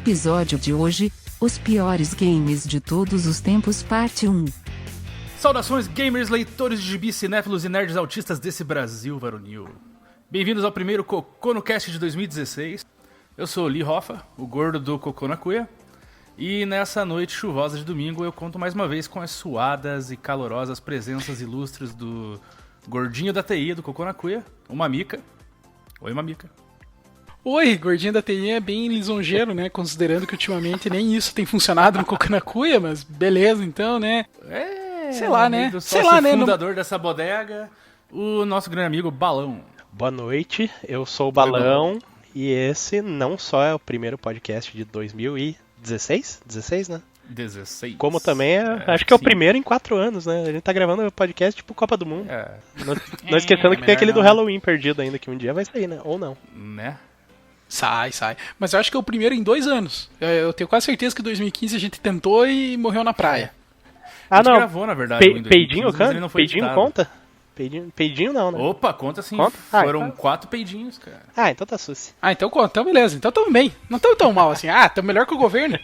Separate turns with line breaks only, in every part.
episódio de hoje, os piores games de todos os tempos, parte 1.
Saudações gamers, leitores de gibi, cinéfilos e nerds autistas desse Brasil varonil. Bem-vindos ao primeiro Cocô no Cast de 2016. Eu sou o Lee Hoffa, o gordo do Cocô na Cuia. E nessa noite chuvosa de domingo eu conto mais uma vez com as suadas e calorosas presenças ilustres do gordinho da TI do Cocô na Cuia, o Mamica. Oi, Mamica.
Oi, gordinho da TI é bem lisonjeiro, né? Considerando que ultimamente nem isso tem funcionado no Cocô na Cuia, mas beleza então, né? Sei lá, né?
Sei lá, né? Fundador dessa bodega, o nosso grande amigo Balão.
Boa noite, eu sou o Balão e esse não só é o primeiro podcast de 2016? 16, né?
16.
Como também acho que é o primeiro em 4 anos, né? A gente tá gravando o podcast tipo Copa do Mundo. Não esquecendo que tem aquele do Halloween perdido ainda, que um dia vai sair, né? Ou não.
Né?
Sai. Mas eu acho que é o primeiro em 2 anos. Eu tenho quase certeza que em 2015 a gente tentou e morreu na praia.
Ah, não.
Gravou, na verdade,
Peidinho,
cara?
Peidinho conta? Peidinho não, né?
Opa, conta sim.
Conta?
Foram 4 peidinhos, cara.
Ah, então tá suci.
Ah, então conta. Então beleza. Então tamo bem. Não tamo tão mal assim. Ah, tamo melhor que o governo.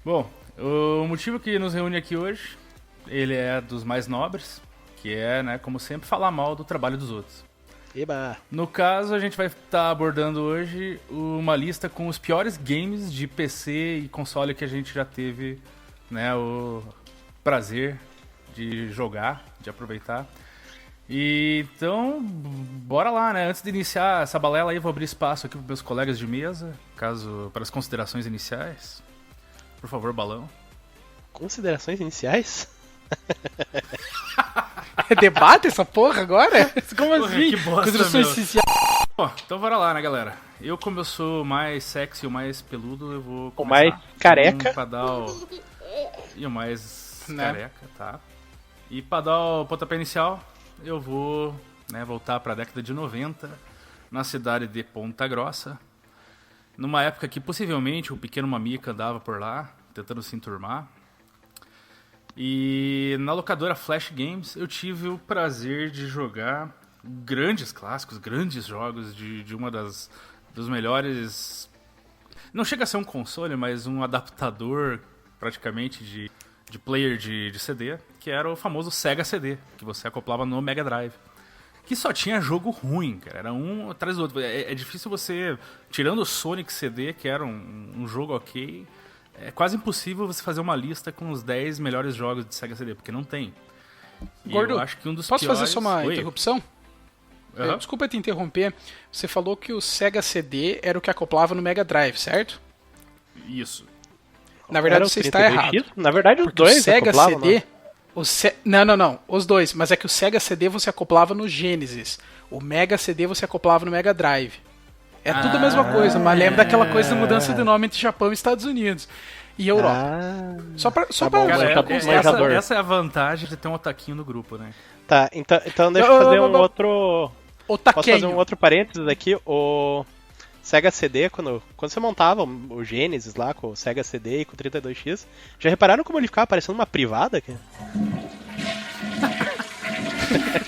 Bom, o motivo que nos reúne aqui hoje, ele é dos mais nobres, que é, né, como sempre, falar mal do trabalho dos outros.
Eba.
No caso, a gente vai estar abordando hoje uma lista com os piores games de PC e console que a gente já teve, né, o prazer de jogar, de aproveitar. E então, bora lá, né? Antes de iniciar essa balela aí, eu vou abrir espaço aqui para meus colegas de mesa, para as considerações iniciais. Por favor, Balão.
Considerações iniciais?
É debate essa porra agora? Como
Porra,
assim?
que bosta,
Considerações
meu.
iniciais.
Bom, então bora lá, né, galera? Como eu sou mais sexy, o mais peludo, eu vou começar.
O mais careca.
Pra dar E o mais
Né?
careca, tá? E pra dar o pontapé inicial, eu vou, né, voltar pra década de 90, na cidade de Ponta Grossa. Numa época que possivelmente o pequeno Mamica andava por lá, tentando se enturmar. E na locadora Flash Games eu tive o prazer de jogar grandes clássicos, grandes jogos de uma dos melhores... Não chega a ser um console, mas um adaptador praticamente de player de CD, que era o famoso Sega CD, que você acoplava no Mega Drive. Que só tinha jogo ruim, cara. Era um atrás do outro. É difícil você... Tirando o Sonic CD, que era um jogo ok... É quase impossível você fazer uma lista com os 10 melhores jogos de Sega CD, porque não tem. E
Gordo,
eu acho que um dos
posso
piores...
fazer só uma
Oi?
interrupção?
Aham.
Desculpa te interromper. Você falou que o Sega CD era o que acoplava no Mega Drive, certo?
Isso.
Na verdade,
Era o
você está
32X?
errado.
Na verdade, os
Porque o
dois
Sega
acoplavam,
CD...
né?
Não. Os dois. Mas é que o Sega CD você acoplava no Genesis. O Mega CD você acoplava no Mega Drive. É tudo a mesma coisa, mas lembra daquela coisa da mudança de nome entre Japão e Estados Unidos. E Europa. Só pra
bom,
Cara,
tá bom, manjador.
essa é a vantagem de ter um otaquinho no grupo, né?
Tá, então deixa eu fazer um outro...
O
Posso fazer um
taquenho.
outro parênteses aqui? O Sega CD, quando você montava o Genesis lá com o Sega CD e com o 32X, já repararam como ele ficava parecendo uma privada? Cara?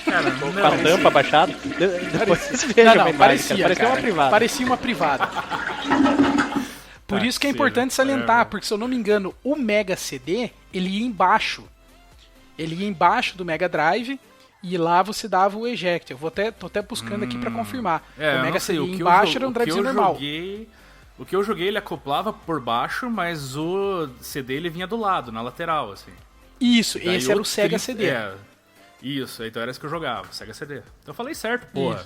Cara,
Com a tampa baixada? Depois veja uma imagem, cara. Parecia uma privada.
Parecia uma privada. Por
Tá,
isso que é
seja,
importante salientar,
whatever.
porque se eu não me engano, o Mega CD, ele ia embaixo. Ele ia embaixo do Mega Drive e lá você dava o eject. Tô até buscando aqui pra confirmar.
eu
o
não
Mega
sei,
CD
o que
embaixo
eu,
era um
o que eu
drivezinho normal.
O que eu joguei, ele acoplava por baixo, mas o CD ele vinha do lado, na lateral, assim.
Isso,
Daí
esse era o Sega CD.
Isso, então era isso que eu jogava, Sega CD. Então eu falei certo, porra.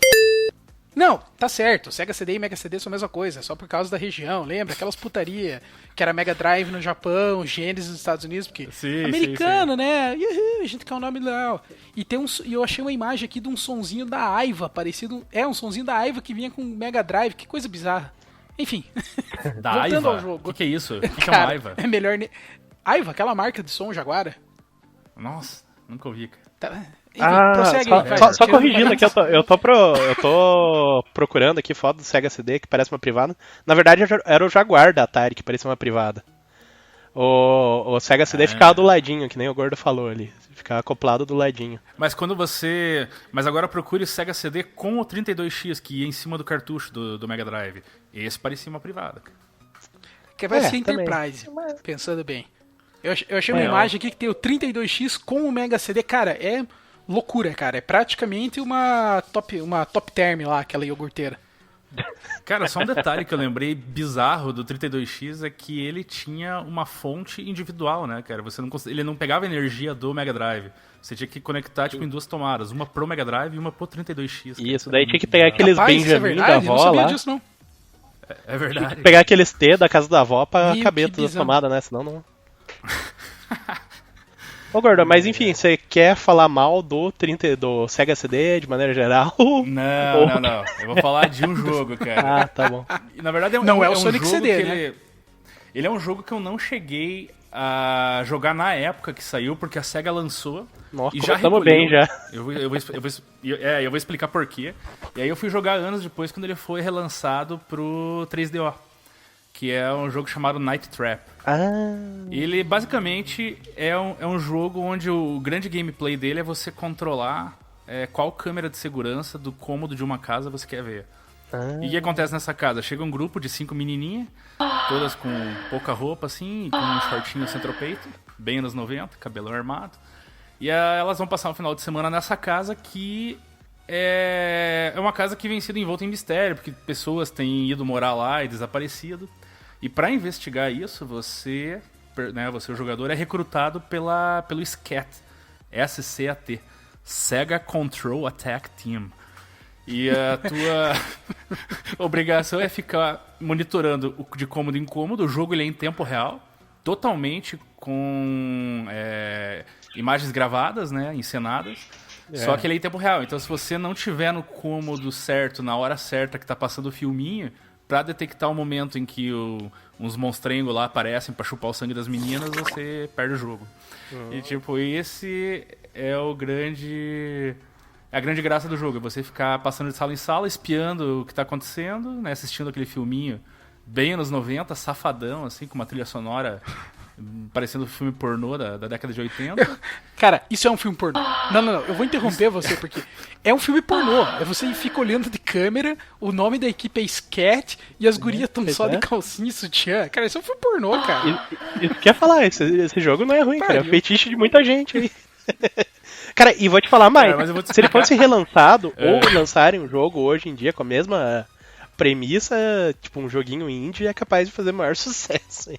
Não, tá certo. Sega CD e Mega CD são a mesma coisa, só por causa da região, lembra? Aquelas putaria que era Mega Drive no Japão, Genesis nos Estados Unidos, porque
Sim,
americano, né? Uhul, a gente quer um nome legal. E eu achei uma imagem aqui de um sonzinho da Aiva, parecido... um sonzinho da Aiva que vinha com Mega Drive, que coisa bizarra. Enfim,
Da
voltando
Aiva?
ao jogo.
O que é isso? O que é uma
Cara,
Aiva?
é melhor... Aiva, aquela marca de som Jaguara.
Nossa, nunca ouvi, cara.
Tá... Enfim, prossegue aí, vai.
Só
Tirando
corrigindo aqui, eu tô procurando aqui foto do Sega CD que parece uma privada. Na verdade era o Jaguar da Atari que parecia uma privada. O Sega CD ficava do ladinho, que nem o Gordo falou ali. Ficava acoplado do ladinho.
Mas quando você... Mas agora procure o Sega CD com o 32X, que ia em cima do cartucho do Mega Drive. Esse parecia uma privada, cara.
Que vai ser
também.
Enterprise, pensando bem. Eu achei uma imagem aqui que tem o 32X com o Mega CD. Cara, é loucura, cara. É praticamente uma top term lá, aquela iogurteira.
Cara, só um detalhe que eu lembrei bizarro do 32X é que ele tinha uma fonte individual, né, cara? Ele não pegava energia do Mega Drive. Você tinha que conectar tipo, em duas tomadas, uma pro Mega Drive e uma pro 32X. Cara.
Isso, daí tinha que pegar aqueles Benjamin da avó
eu não sabia
lá.
disso, não.
É verdade.
Tinha que pegar aqueles T da casa da avó pra
Meu,
caber
que
todas as
bizarro.
tomadas, né? Senão não. Ô, Gordon, mas enfim, você quer falar mal do Sega CD de maneira geral?
Não. Eu vou falar de um jogo, cara.
Ah, tá bom.
E, na verdade,
Não é o
um
Sonic
jogo
CD,
que
né?
ele é um jogo que eu não cheguei a jogar na época que saiu, porque a SEGA lançou.
Nossa,
e já
começamos
recolheu.
bem já.
Eu vou explicar por quê. E aí eu fui jogar anos depois, quando ele foi relançado pro 3DO. Que é um jogo chamado Night Trap. Ele basicamente é um jogo onde o grande gameplay dele é você controlar qual câmera de segurança do cômodo de uma casa você quer ver. E o que acontece nessa casa? Chega um grupo de 5 menininhas, todas com pouca roupa assim, e com um shortinho centropeito, bem anos 90, cabelão armado. E elas vão passar um final de semana nessa casa que é uma casa que vem sido envolta em mistério, porque pessoas têm ido morar lá e desaparecido. E pra investigar isso, você, o jogador, é recrutado pelo SCAT, SCAT, Sega Control Attack Team. E a tua obrigação é ficar monitorando de cômodo em cômodo. O jogo ele é em tempo real, totalmente com imagens gravadas, né, encenadas. Só que ele é em tempo real. Então, se você não tiver no cômodo certo, na hora certa que tá passando o filminho, pra detectar o momento em que uns monstrengos lá aparecem pra chupar o sangue das meninas, você perde o jogo. E, tipo, esse é a grande graça do jogo. É você ficar passando de sala em sala, espiando o que tá acontecendo, né? Assistindo aquele filminho bem anos 90, safadão, assim, com uma trilha sonora parecendo um filme pornô da década de 80.
Cara, isso é um filme pornô. Não. Eu vou interromper você, porque é um filme pornô. Você fica olhando de câmera, o nome da equipe é Scat e as gurias estão só de calcinha e sutiã. Cara, isso é um filme pornô, cara.
E quer falar, esse jogo não é ruim, cara. É um fetiche de muita gente aí. Cara, e vou te falar mais. Se ele fosse relançado, ou lançarem um jogo hoje em dia com a mesma premissa, tipo um joguinho indie, é capaz de fazer maior sucesso.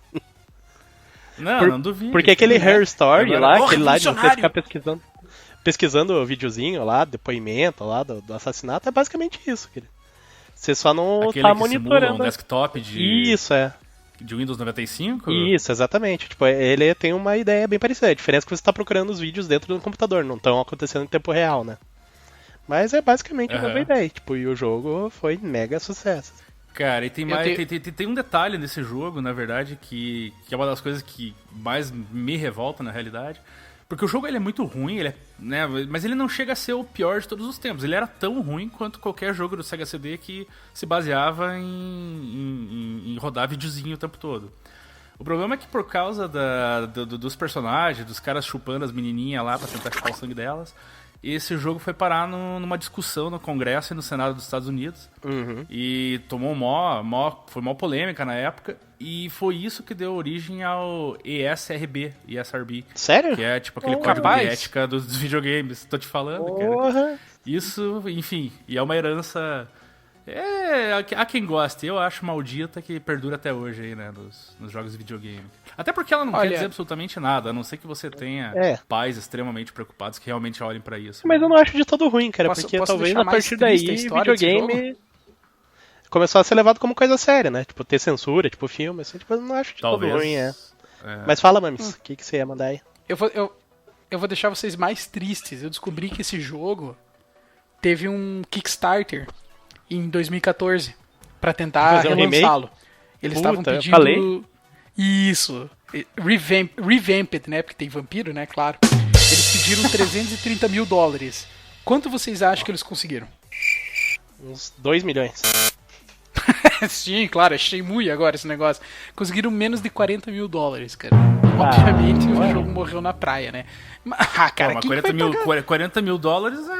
Não duvido.
Porque aquele Hair Story
agora,
lá, aquele lá de você ficar pesquisando o videozinho lá, depoimento lá do assassinato, é basicamente isso, querido. Você só não
aquele
tá
que
monitorando.
simula um desktop de Windows 95?
Isso, exatamente. Tipo, ele tem uma ideia bem parecida. A diferença é que você tá procurando os vídeos dentro do computador, não estão acontecendo em tempo real, né? Mas é basicamente a mesma ideia. Tipo, e o jogo foi mega sucesso.
Cara, e tem um detalhe nesse jogo, na verdade, que é uma das coisas que mais me revolta, na realidade. Porque o jogo ele é muito ruim, mas ele não chega a ser o pior de todos os tempos. Ele era tão ruim quanto qualquer jogo do Sega CD que se baseava em rodar videozinho o tempo todo. O problema é que por causa dos personagens, dos caras chupando as menininhas lá pra tentar chupar o sangue delas, esse jogo foi parar numa discussão no Congresso e no Senado dos Estados Unidos. E tomou foi mó polêmica na época. E foi isso que deu origem ao ESRB.
Sério?
Que é tipo aquele código de ética dos videogames. Tô te falando, cara. Isso, enfim, e é uma herança... há quem goste. Eu acho maldita que perdura até hoje aí, né, nos jogos de videogame. Até porque ela não quer dizer absolutamente nada, a não ser que você tenha pais extremamente preocupados que realmente olhem pra isso.
Mas eu não acho de todo ruim, cara, porque talvez a partir daí videogame começou a ser levado como coisa séria, né? Tipo, ter censura, tipo filme, assim, tipo, eu não acho de todo ruim, Mas fala, Mamis, o que você ia mandar aí?
Eu vou deixar vocês mais tristes. Eu descobri que esse jogo teve um Kickstarter em 2014 pra tentar relançá-lo. Eles estavam pedindo...
falei.
Isso. Revamped, né? Porque tem vampiro, né? Claro. Eles pediram $330 mil. Quanto vocês acham que eles conseguiram?
Uns 2 milhões.
Sim, claro. Achei muito agora esse negócio. Conseguiram menos de $40 mil, cara. Obviamente o jogo morreu na praia, né? Cara,
mas $40 mil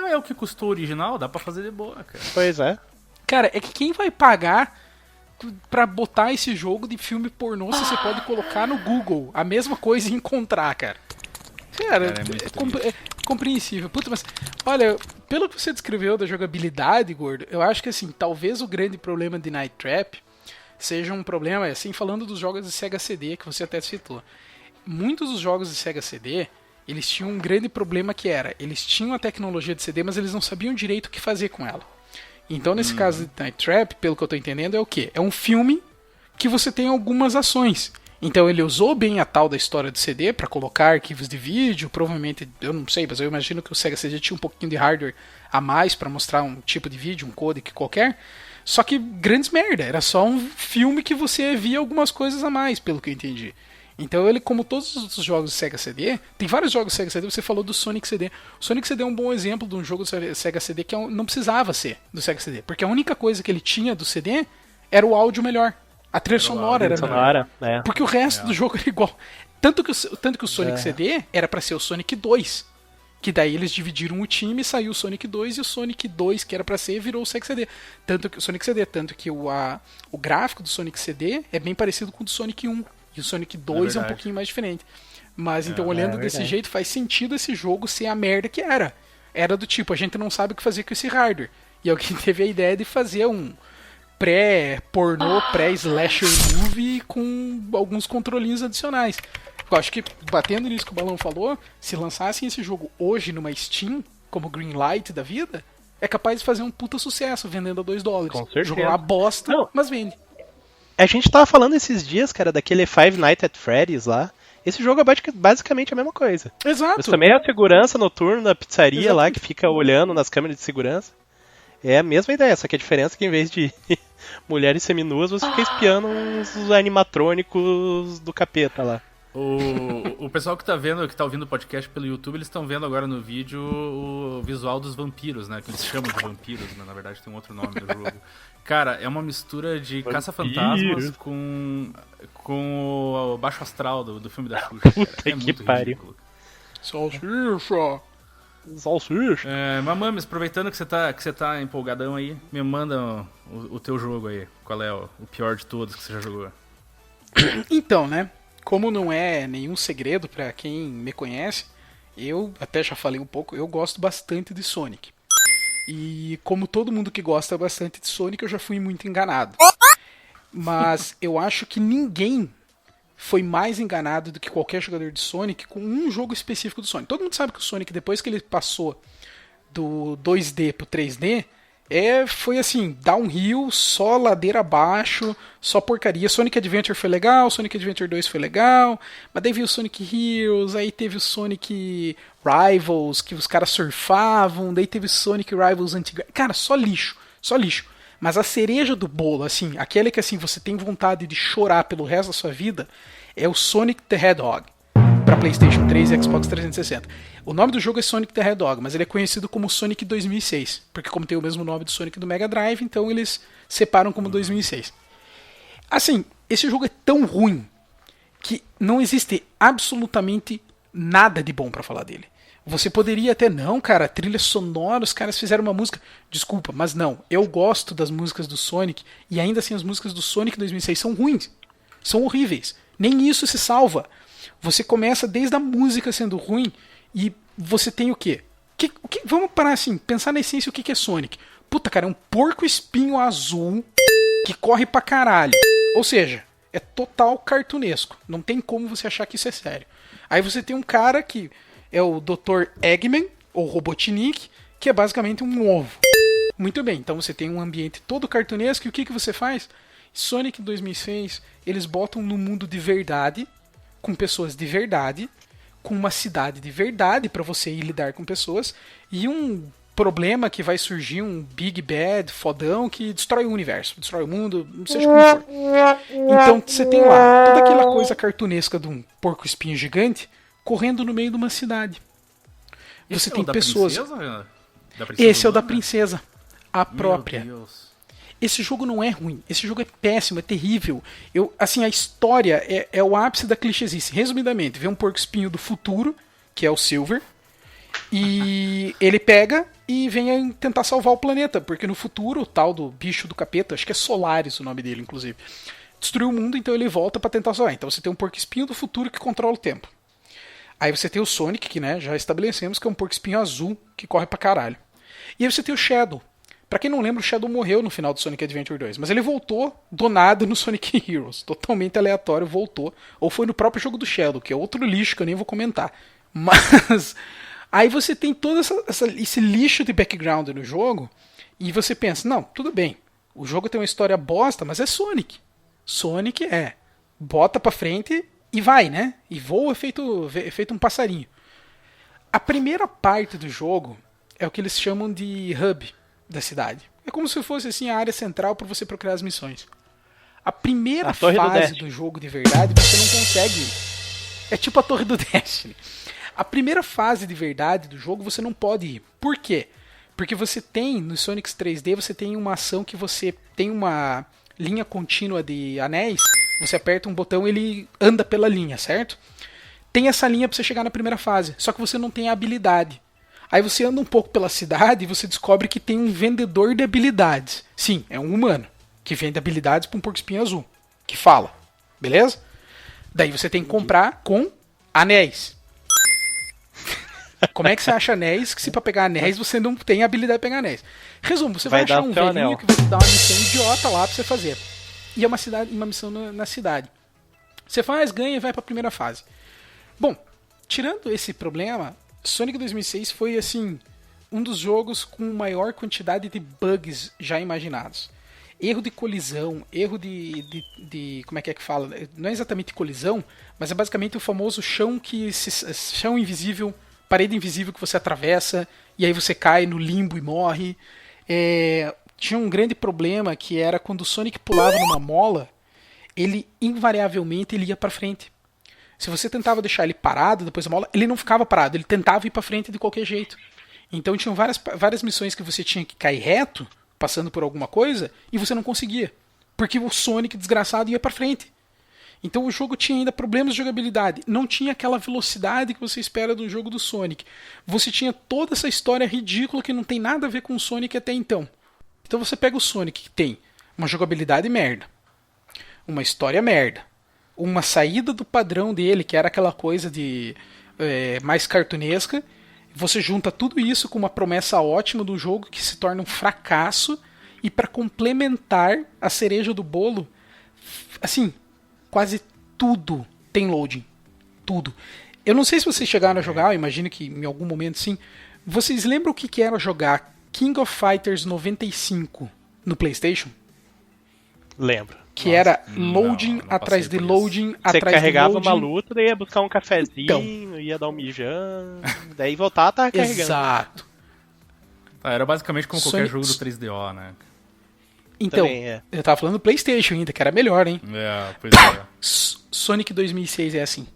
é o que custou o original. Dá pra fazer de boa, cara.
Pois é.
Cara, é que quem vai pagar pra botar esse jogo de filme pornô se você pode colocar no Google a mesma coisa e encontrar, cara. Cara, é compreensível. Puta, mas, olha, pelo que você descreveu da jogabilidade, gordo, eu acho que, assim, talvez o grande problema de Night Trap seja um problema, assim, falando dos jogos de Sega CD, que você até citou. Muitos dos jogos de Sega CD, eles tinham um grande problema que era, eles tinham a tecnologia de CD, mas eles não sabiam direito o que fazer com ela. Então, nesse caso de Night Trap, pelo que eu tô entendendo, é o quê? É um filme que você tem algumas ações. Então ele usou bem a tal da história do CD para colocar arquivos de vídeo, provavelmente, eu não sei, mas eu imagino que o Sega CD tinha um pouquinho de hardware a mais para mostrar um tipo de vídeo, um codec qualquer. Só que grandes merda, era só um filme que você via algumas coisas a mais, pelo que eu entendi. Então ele, como todos os outros jogos do Sega CD, tem vários jogos do Sega CD, você falou do Sonic CD. O Sonic CD é um bom exemplo de um jogo do Sega CD que não precisava ser do Sega CD, porque a única coisa que ele tinha do CD era o áudio melhor. A trilha sonora era melhor. Porque o resto do jogo era igual. Tanto que o Sonic CD era pra ser o Sonic 2. Que daí eles dividiram o time, saiu o Sonic 2 e o Sonic 2, que era pra ser, virou o Sega CD. Tanto que o gráfico do Sonic CD é bem parecido com o do Sonic 1. E o Sonic 2 é um pouquinho mais diferente. Mas então, olhando desse jeito, faz sentido esse jogo ser a merda que era. Era do tipo, a gente não sabe o que fazer com esse hardware. E alguém teve a ideia de fazer um pré-pornô, pré-slasher movie com alguns controlinhos adicionais. Eu acho que, batendo nisso que o Balão falou, se lançassem esse jogo hoje numa Steam, como Greenlight da vida, é capaz de fazer um puta sucesso vendendo a $2.
Com certeza.
Jogo lá bosta, mas vende.
A gente tava falando esses dias, cara, daquele Five Nights at Freddy's lá. Esse jogo é basicamente a mesma coisa.
Exato.
Mas também é a segurança noturna da pizzaria lá, que fica olhando nas câmeras de segurança. É a mesma ideia, só que a diferença é que em vez de mulheres seminuas, você fica espiando uns animatrônicos do capeta lá.
O pessoal que tá ouvindo o podcast pelo YouTube, eles estão vendo agora no vídeo o visual dos vampiros, né? Que eles chamam de vampiros, mas na verdade tem um outro nome do jogo. Cara, é uma mistura de caça-fantasmas com o Baixo Astral do filme da Xuxa.
Puta que pariu.
Salsicha.
Mamames, aproveitando que você tá empolgadão aí, me manda o teu jogo aí. Qual é o pior de todos que você já jogou?
Então, né? Como não é nenhum segredo pra quem me conhece, eu até já falei um pouco, eu gosto bastante de Sonic. E como todo mundo que gosta bastante de Sonic, eu já fui muito enganado. Mas eu acho que ninguém foi mais enganado do que qualquer jogador de Sonic com um jogo específico do Sonic. Todo mundo sabe que o Sonic, depois que ele passou do 2D pro 3D, foi assim, downhill, só ladeira abaixo, só porcaria. Sonic Adventure foi legal, Sonic Adventure 2 foi legal, mas daí veio o Sonic Heroes, aí teve o Sonic Rivals, que os caras surfavam, daí teve o Sonic Rivals antigo. Cara, só lixo, só lixo. Mas a cereja do bolo, assim, aquele que assim você tem vontade de chorar pelo resto da sua vida, é o Sonic the Hedgehog, para PlayStation 3 e Xbox 360. O nome do jogo é Sonic the Hedgehog, mas ele é conhecido como Sonic 2006, porque como tem o mesmo nome do Sonic do Mega Drive, então eles separam como 2006. Assim, esse jogo é tão ruim que não existe absolutamente nada de bom pra falar dele. Você poderia até, não, cara, trilha sonora, os caras fizeram uma música. Desculpa, mas não. Eu gosto das músicas do Sonic e ainda assim as músicas do Sonic 2006 são ruins. São horríveis. Nem isso se salva. Você começa desde a música sendo ruim e você tem o quê? Vamos parar assim, pensar na essência o que é Sonic. Puta, cara, é um porco espinho azul que corre pra caralho. Ou seja, é total cartunesco. Não tem como você achar que isso é sério. Aí você tem um cara que é o Dr. Eggman, ou Robotnik, que é basicamente um ovo. Muito bem, então você tem um ambiente todo cartunesco, e o que você faz? Sonic 2006, eles botam no mundo de verdade, com pessoas de verdade, com uma cidade de verdade para você ir lidar com pessoas, e um problema que vai surgir, um Big Bad fodão que destrói o universo, destrói o mundo, não seja como for. Então você tem lá toda aquela coisa cartunesca de um porco espinho gigante correndo no meio de uma cidade. Você tem pessoas. Esse é o da princesa, a própria.
Meu Deus.
Esse jogo não é ruim, esse jogo é péssimo, é terrível. Assim, a história é o ápice da clichêzice. Resumidamente, vê um porco espinho do futuro, que é o Silver, E ele pega e vem tentar salvar o planeta, porque no futuro o tal do bicho do capeta, acho que é Solaris o nome dele, inclusive, destruiu o mundo, então ele volta pra tentar salvar. Então você tem um porco-espinho do futuro que controla o tempo. Aí você tem o Sonic, que né, já estabelecemos que é um porco-espinho azul que corre pra caralho. E aí você tem o Shadow. Pra quem não lembra, o Shadow morreu no final do Sonic Adventure 2, mas ele voltou do nada no Sonic Heroes, totalmente aleatório, voltou. Ou foi no próprio jogo do Shadow, que é outro lixo que eu nem vou comentar. Mas aí você tem todo esse lixo de background no jogo, e você pensa, não, tudo bem, o jogo tem uma história bosta, mas é Sonic. Sonic bota pra frente e vai, né? E voa feito um passarinho. A primeira parte do jogo é o que eles chamam de hub da cidade. É como se fosse assim a área central para você procurar as missões. A primeira fase do jogo de verdade você não consegue. É tipo a Torre do Destiny. A primeira fase de verdade do jogo você não pode ir. Por quê? Porque você tem, no Sonic 3D, você tem uma ação que você tem uma linha contínua de anéis, você aperta um botão e ele anda pela linha, certo? Tem essa linha pra você chegar na primeira fase, só que você não tem a habilidade. Aí você anda um pouco pela cidade e você descobre que tem um vendedor de habilidades. Sim, é um humano, que vende habilidades pra um porco-espinho azul, que fala, beleza? Daí você tem que comprar com anéis. Como é que você acha anéis que se pra pegar anéis você não tem habilidade de pegar anéis? Resumo, você vai achar um velhinho que vai te dar uma missão idiota lá pra você fazer. E é uma missão na cidade. Você faz, ganha e vai pra primeira fase. Bom, tirando esse problema, Sonic 2006 foi assim um dos jogos com maior quantidade de bugs já imaginados. Erro de colisão, erro de como é que fala? Não é exatamente colisão, mas é basicamente o famoso chão chão invisível, parede invisível que você atravessa e aí você cai no limbo e morre. Tinha um grande problema que era quando o Sonic pulava numa mola, ele invariavelmente ia pra frente. Se você tentava deixar ele parado depois da mola, ele não ficava parado, ele tentava ir pra frente de qualquer jeito. Então tinham várias missões que você tinha que cair reto, passando por alguma coisa, e você não conseguia. Porque o Sonic desgraçado ia pra frente. Então o jogo tinha ainda problemas de jogabilidade. Não tinha aquela velocidade que você espera do jogo do Sonic. Você tinha toda essa história ridícula que não tem nada a ver com o Sonic até então. Então você pega o Sonic que tem uma jogabilidade merda, uma história merda, uma saída do padrão dele, que era aquela coisa de mais cartunesca. Você junta tudo isso com uma promessa ótima do jogo que se torna um fracasso. E para complementar a cereja do bolo, assim, quase tudo tem loading. Tudo. Eu não sei se vocês chegaram a jogar, eu imagino que em algum momento sim. Vocês lembram o que era jogar King of Fighters 95 no PlayStation?
Lembro.
Que era loading atrás de loading atrás de loading.
Você carregava uma luta, daí ia buscar um cafezinho, ia dar um mijão, daí voltar, tava carregando.
Exato.
Era basicamente como qualquer jogo do 3DO, né?
Então, eu tava falando do PlayStation ainda, que era melhor, hein?
Pois é.
Sonic 2006 é assim.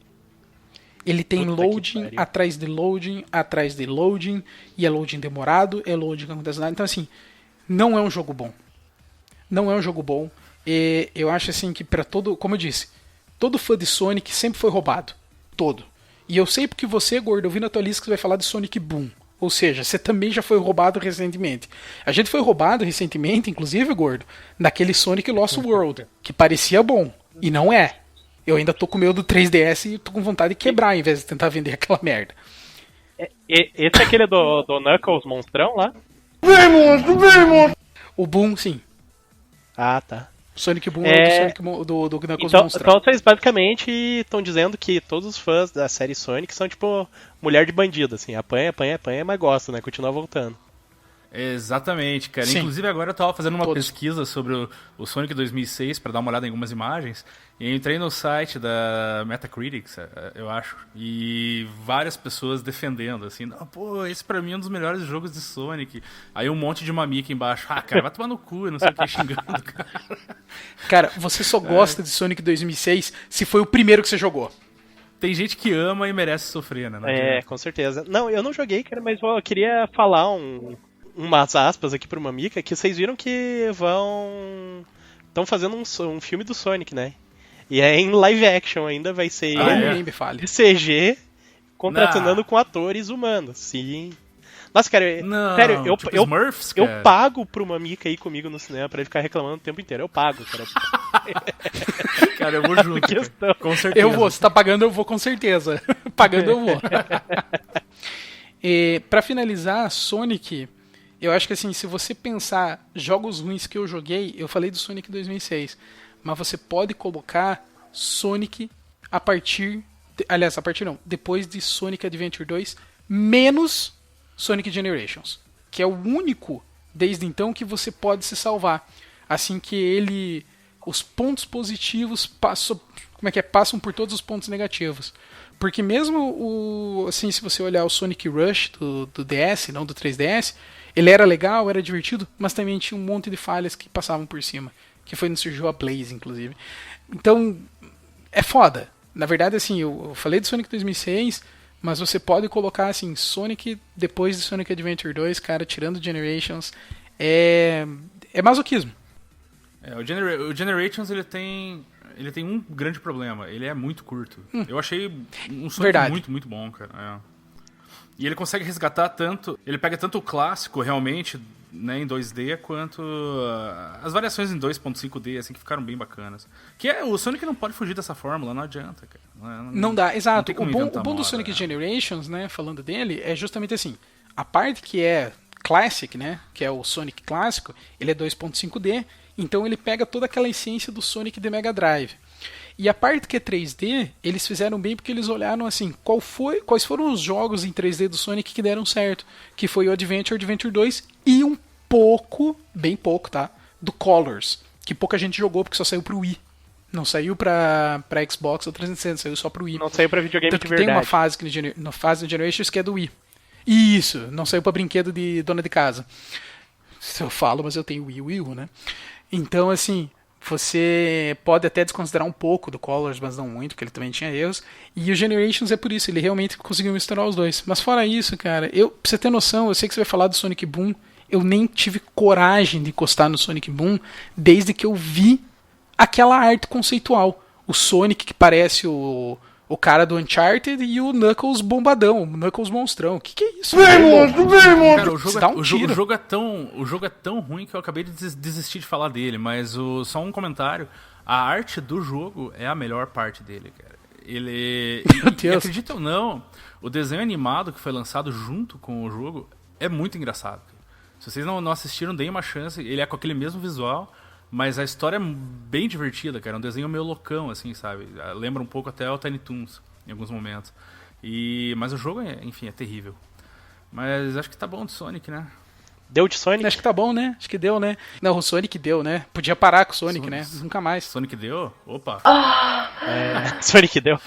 Ele tem loading atrás de loading, atrás de loading, e é loading demorado, é loading que acontece nada. Então, assim, não é um jogo bom. Não é um jogo bom. E eu acho assim que pra todo, como eu disse, todo fã de Sonic sempre foi roubado. Todo. E eu sei porque você, Gordo, eu vi na tua lista que você vai falar de Sonic Boom. Ou seja, você também já foi roubado recentemente. A gente foi roubado recentemente, inclusive, Gordo, naquele Sonic Lost World, que parecia bom. E não é. Eu ainda tô com o meu do 3DS e tô com vontade de quebrar ao invés de tentar vender aquela merda.
Esse é aquele do Knuckles monstrão lá?
Vem, monstro! O Boom, sim.
Ah, tá.
Sonic Boom é do Knuckles monstrão.
Então vocês basicamente estão dizendo que todos os fãs da série Sonic são tipo mulher de bandido, assim. Apanha, mas gosta, né? Continua voltando.
Exatamente, cara. Sim. Inclusive agora eu tava fazendo uma pesquisa sobre o Sonic 2006 para dar uma olhada em algumas imagens e eu entrei no site da Metacritic, eu acho, e várias pessoas defendendo, assim, não, pô, esse pra mim é um dos melhores jogos de Sonic. Aí um monte de mamica embaixo, cara, vai tomar no cu, não sei o que, xingando, cara.
Cara, você só gosta de Sonic 2006 se foi o primeiro que você jogou.
Tem gente que ama e merece sofrer, né?
Com certeza. Não, eu não joguei, cara, mas eu queria falar umas aspas aqui pro Mamica, que vocês viram que estão fazendo um filme do Sonic, né? E é em live action ainda, vai ser
nem me fale.
CG, contracenando com atores humanos, sim. Nossa, cara,
Não,
sério,
tipo Smurfs,
eu
cara.
pago pra uma mica ir comigo no cinema pra ele ficar reclamando o tempo inteiro. Eu pago, cara.
Cara, eu vou junto.
Questão.
Com certeza.
Eu vou, se tá pagando, eu vou com certeza. Pagando, eu vou. E, pra finalizar, Sonic, eu acho que assim, se você pensar jogos ruins que eu joguei, eu falei do Sonic 2006, mas você pode colocar Sonic a partir depois de Sonic Adventure 2, menos Sonic Generations, que é o único desde então que você pode se salvar. Assim que os pontos positivos passam por todos os pontos negativos. Porque mesmo assim, se você olhar o Sonic Rush do DS, não do 3DS, ele era legal, era divertido, mas também tinha um monte de falhas que passavam por cima, que foi onde surgiu a Blaze, inclusive. Então, é foda. Na verdade, assim, eu falei do Sonic 2006, mas você pode colocar, assim, Sonic depois de Sonic Adventure 2, cara, tirando Generations, é masoquismo.
O Generations, ele tem um grande problema. Ele é muito curto. Eu achei um Sonic muito, muito bom, cara. E ele consegue resgatar tanto... Ele pega tanto o clássico, realmente, né, em 2D, quanto as variações em 2.5D, assim, que ficaram bem bacanas. O Sonic não pode fugir dessa fórmula, não adianta, cara.
Não dá, exato.
O
bom do Sonic Generations, né, falando dele, é justamente assim, a parte que é Classic, né, que é o Sonic clássico, ele é 2.5D, então ele pega toda aquela essência do Sonic de Mega Drive. E a parte que é 3D, eles fizeram bem porque eles olharam assim, quais foram os jogos em 3D do Sonic que deram certo, que foi o Adventure 2 e um pouco, bem pouco, tá, do Colors, que pouca gente jogou porque só saiu pro Wii. Não saiu pra Xbox ou 360, saiu só pro Wii.
Não saiu pra videogame
Tanto
de
que
verdade.
tem uma fase na fase do Generations que é do Wii. Isso, não saiu pra brinquedo de dona de casa. Eu falo, mas eu tenho Wii U, né? Então, assim, você pode até desconsiderar um pouco do Colors, mas não muito, porque ele também tinha erros. E o Generations é por isso, ele realmente conseguiu misturar os dois. Mas fora isso, cara, pra você ter noção, eu sei que você vai falar do Sonic Boom, eu nem tive coragem de encostar no Sonic Boom desde que eu vi aquela arte conceitual. O Sonic que parece o cara do Uncharted e o Knuckles bombadão, o Knuckles monstrão. Que é isso?
Cara, o jogo é tão ruim que eu acabei de desistir de falar dele, mas só um comentário. A arte do jogo é a melhor parte dele, cara.
Meu Deus.
E acredita ou não, o desenho animado que foi lançado junto com o jogo é muito engraçado. Se vocês não assistiram, deem uma chance. Ele é com aquele mesmo visual, mas a história é bem divertida, cara. É um desenho meio loucão, assim, sabe? Lembra um pouco até o Tiny Toons, em alguns momentos. Mas o jogo, enfim, é terrível. Mas acho que tá bom de Sonic, né?
Deu de Sonic?
Acho que tá bom, né? Acho que deu, né? Não, o Sonic deu, né? Podia parar com o Sonic, né? Nunca mais.
Sonic deu? Opa!
Sonic deu.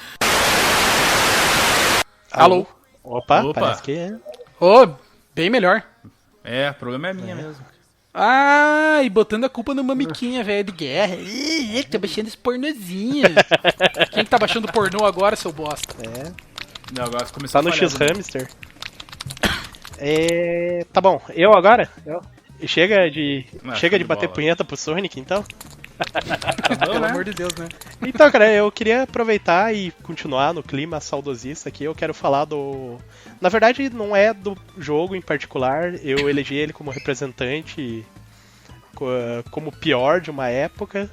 Alô?
Opa, parece que é.
Bem melhor.
O problema é minha mesmo.
E botando a culpa numa miquinha, velho, de guerra. Ele tá baixando esse pornozinho. Quem tá baixando pornô agora, seu bosta?
Não, agora começou
Tá no X-Hamster. Tá bom, eu agora? Chega de bater punheta pro Sonic, então?
Pelo amor de Deus, né?
Então, cara, eu queria aproveitar e continuar no clima saudosista aqui. Eu quero falar do... Na verdade, não é do jogo em particular. Eu elegi ele como representante, como pior de uma época.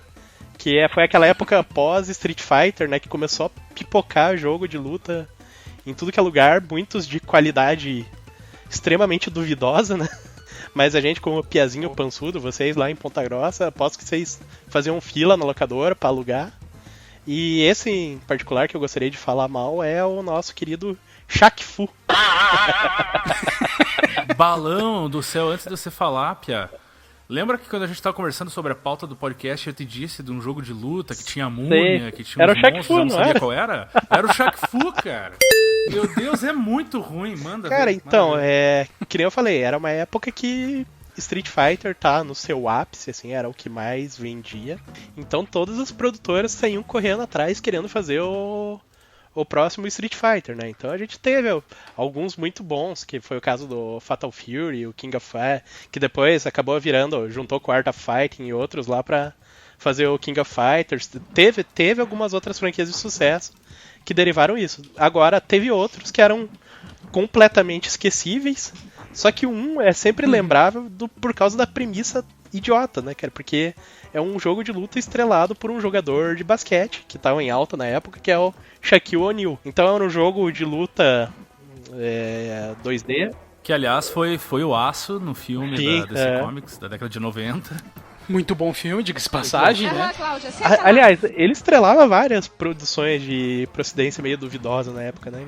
Foi aquela época pós Street Fighter, né? Que começou a pipocar jogo de luta em tudo que é lugar. Muitos de qualidade extremamente duvidosa, né? Mas a gente, como piazinho pançudo, vocês lá em Ponta Grossa, aposto que vocês faziam fila na locadora pra alugar. E esse em particular que eu gostaria de falar mal é o nosso querido Shaq Fu.
Balão do céu, antes de você falar, Pia. Lembra que quando a gente tava conversando sobre a pauta do podcast, eu te disse de um jogo de luta que tinha múmia, que tinha
era
uns
o Shaq
monstros,
Fu,
eu não
não
sabia
era?
qual era? Era o Shaq Fu, cara. Meu Deus, é muito ruim, manda
Cara,
ver,
então,
manda ver.
que nem eu falei, era uma época que Street Fighter tá no seu ápice, assim, era o que mais vendia. Então todas as produtoras saíam correndo atrás querendo fazer o próximo Street Fighter, né? Então a gente teve alguns muito bons, que foi o caso do Fatal Fury, o King of Fighters, que depois acabou juntou com o Art of Fighting e outros lá pra fazer o King of Fighters. Teve algumas outras franquias de sucesso, que derivaram isso. Agora, teve outros que eram completamente esquecíveis, só que um é sempre lembrável por causa da premissa idiota, né, cara? Porque é um jogo de luta estrelado por um jogador de basquete, que tava em alta na época, que é o Shaquille O'Neal. Então era um jogo de luta 2D.
Que, aliás, foi o aço no filme
Sim,
da DC Comics, da década de 90.
Muito bom filme, diga-se passagem, né?
Aliás, ele estrelava várias produções de procedência meio duvidosa na época, né?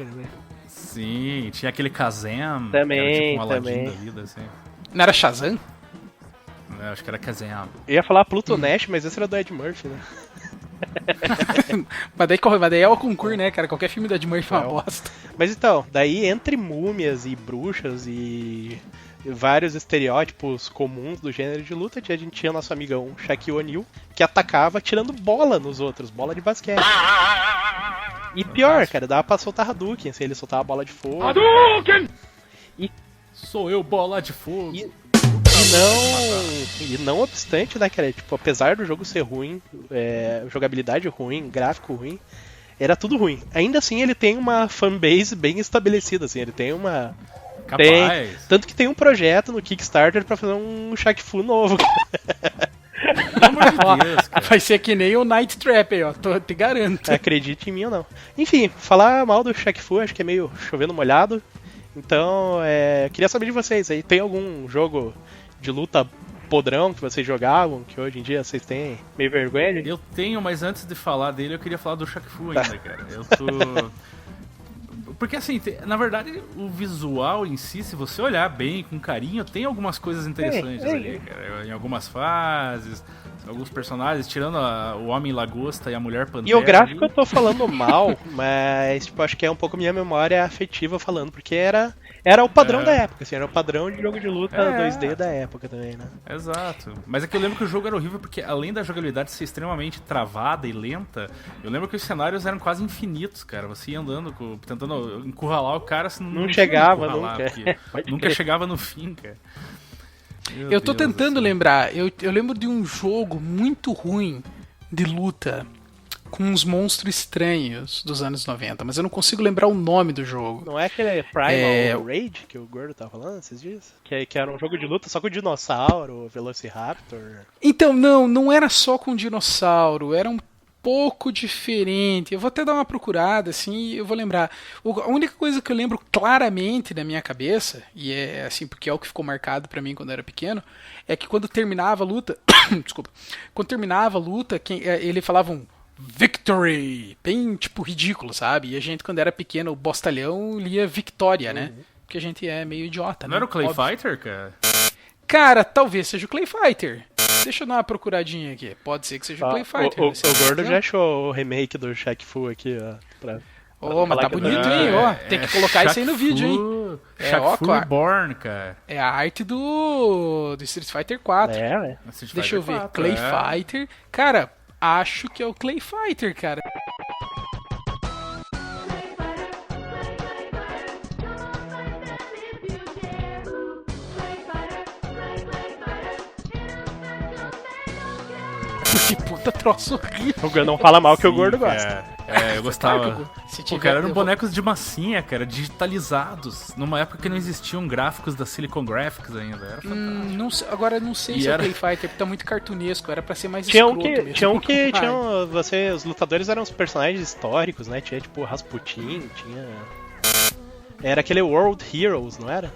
Sim, tinha aquele Kazam,
Também,
que era tipo um Aladdin
também.
da vida, assim.
Não era Shazam?
Eu acho que era Kazam.
Eu ia falar Pluto Nash, mas esse era do Ed Murphy, né?
Mas daí é o concurso, né, cara? Qualquer filme da Ed Murphy é uma bosta.
Mas então, daí entre múmias e bruxas e vários estereótipos comuns do gênero de luta, a gente tinha nosso amigão Shaquille O'Neal, que atacava tirando bola nos outros, bola de basquete. E pior, cara, dava pra soltar Hadouken, assim, ele soltava bola de fogo.
Hadouken! Sou eu, bola de fogo.
E não obstante, né, cara, tipo, apesar do jogo ser ruim, jogabilidade ruim, gráfico ruim, era tudo ruim. Ainda assim, ele tem uma fanbase bem estabelecida, assim, ele tem uma...
Capaz.
Tanto que tem um projeto no Kickstarter pra fazer um Shaq Fu novo.
Pelo amor de Deus, cara.
Vai ser que nem o Night Trap aí, ó. Te garanto.
Acredite em mim ou não. Enfim, falar mal do Shaq Fu acho que é meio chovendo molhado. Então, queria saber de vocês aí. Tem algum jogo de luta podrão que vocês jogavam, que hoje em dia vocês têm meio vergonha de...
Eu tenho, mas antes de falar dele, eu queria falar do Shaq Fu ainda, cara. Eu tô... Porque assim, na verdade, o visual em si, se você olhar bem, com carinho, tem algumas coisas interessantes ali, cara. Em algumas fases, alguns personagens, tirando o Homem Lagosta e a Mulher Pantera.
E o gráfico eu tô falando mal, mas tipo, acho que é um pouco minha memória afetiva falando, porque era o padrão da época, assim, era o padrão de jogo de luta 2D da época também, né?
Exato. Mas é que eu lembro que o jogo era horrível porque, além da jogabilidade ser extremamente travada e lenta, eu lembro que os cenários eram quase infinitos, cara. Você ia andando, tentando encurralar o cara, você não
chegava
nunca. Nunca chegava no fim, cara.
Eu tô tentando lembrar. Eu lembro de um jogo muito ruim de luta com uns monstros estranhos dos anos 90, mas eu não consigo lembrar o nome do jogo.
Não é aquele Primal Rage que o Gordo tava falando esses dias? Que era um jogo de luta só com dinossauro, Velociraptor.
Então, não era só com dinossauro, era um pouco diferente. Eu vou até dar uma procurada, assim, e eu vou lembrar. A única coisa que eu lembro claramente na minha cabeça, e é assim, porque é o que ficou marcado pra mim quando eu era pequeno, é que quando terminava a luta... Desculpa. Quando terminava a luta, ele falava um Victory! Bem, tipo, ridículo, sabe? E a gente, quando era pequeno, o bostalhão lia Victoria, né? Porque a gente é meio idiota, né?
Não era o Clay
Óbvio.
Fighter, cara?
Cara, talvez seja o Clay Fighter. Deixa eu dar uma procuradinha aqui. Pode ser que seja o Clay Fighter.
O Gordo já achou o remake do Shaq Fu aqui, ó.
Mas tá bonito, hein? Ó, tem que colocar isso aí no vídeo, hein?
Shaq Fu Reborn, cara.
É a arte do Street Fighter 4.
Ué.
Deixa eu ver. Clay Fighter. Cara, acho que é o Clay Fighter, cara. Que puta troço horrível.
O não fala mal que o Gordo gosta.
Eu gostava.
Se
Pô, cara, eram bonecos de massinha, cara, digitalizados. Numa época que não existiam gráficos da Silicon Graphics ainda. Era fantástico.
Agora não sei se é o Clay Fighter, porque tá muito cartunesco. Era pra ser mais
tinha
escroto mesmo.
Os lutadores eram os personagens históricos, né? Tinha tipo Rasputin, tinha... Era aquele World Heroes, não era?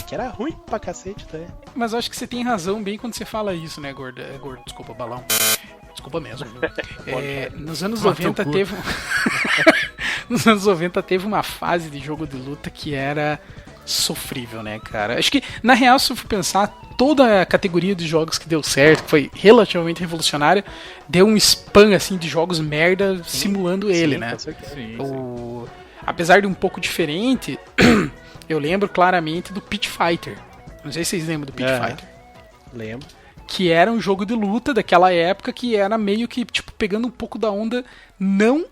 Que era ruim pra cacete também.
Mas eu acho que você tem razão bem quando você fala isso, né, Gordo? Gordo, desculpa, balão. Desculpa mesmo. Nos anos 90 teve... Nos anos 90 teve uma fase de jogo de luta que era sofrível, né, cara? Acho que, na real, se eu for pensar, toda a categoria de jogos que deu certo, que foi relativamente revolucionária, deu um spam, assim, de jogos merda simulando ele, né? Apesar de um pouco diferente, eu lembro claramente do Pit Fighter. Não sei se vocês lembram do Pit Fighter.
Lembro.
Que era um jogo de luta daquela época que era meio que, tipo, pegando um pouco da onda, não...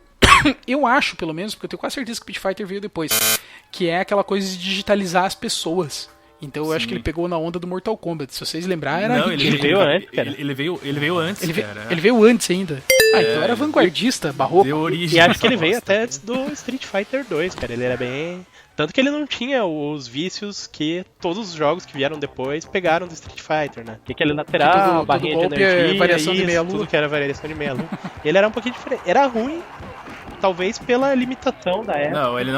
eu acho, pelo menos, porque eu tenho quase certeza que o Pit Fighter veio depois, que é aquela coisa de digitalizar as pessoas. Então eu acho que ele pegou na onda do Mortal Kombat. Se vocês lembrarem, era...
Não, ele veio antes, cara.
Ele veio antes, cara.
Ele veio antes ainda. Ah, então era vanguardista, barroco.
Deu origem
E acho
essa
que ele veio
bosta.
até antes do Street Fighter 2, cara. Ele era bem. Tanto que ele não tinha os vícios que todos os jogos que vieram depois pegaram do Street Fighter, né? Que aquele lateral,
Que todo
barrinha de
golpe é
energia,
variação de
isso,
meia-lua.
tudo que era variação de meia-lua. Ele era um pouquinho diferente. Era ruim, talvez pela limitação da época.
Não, ele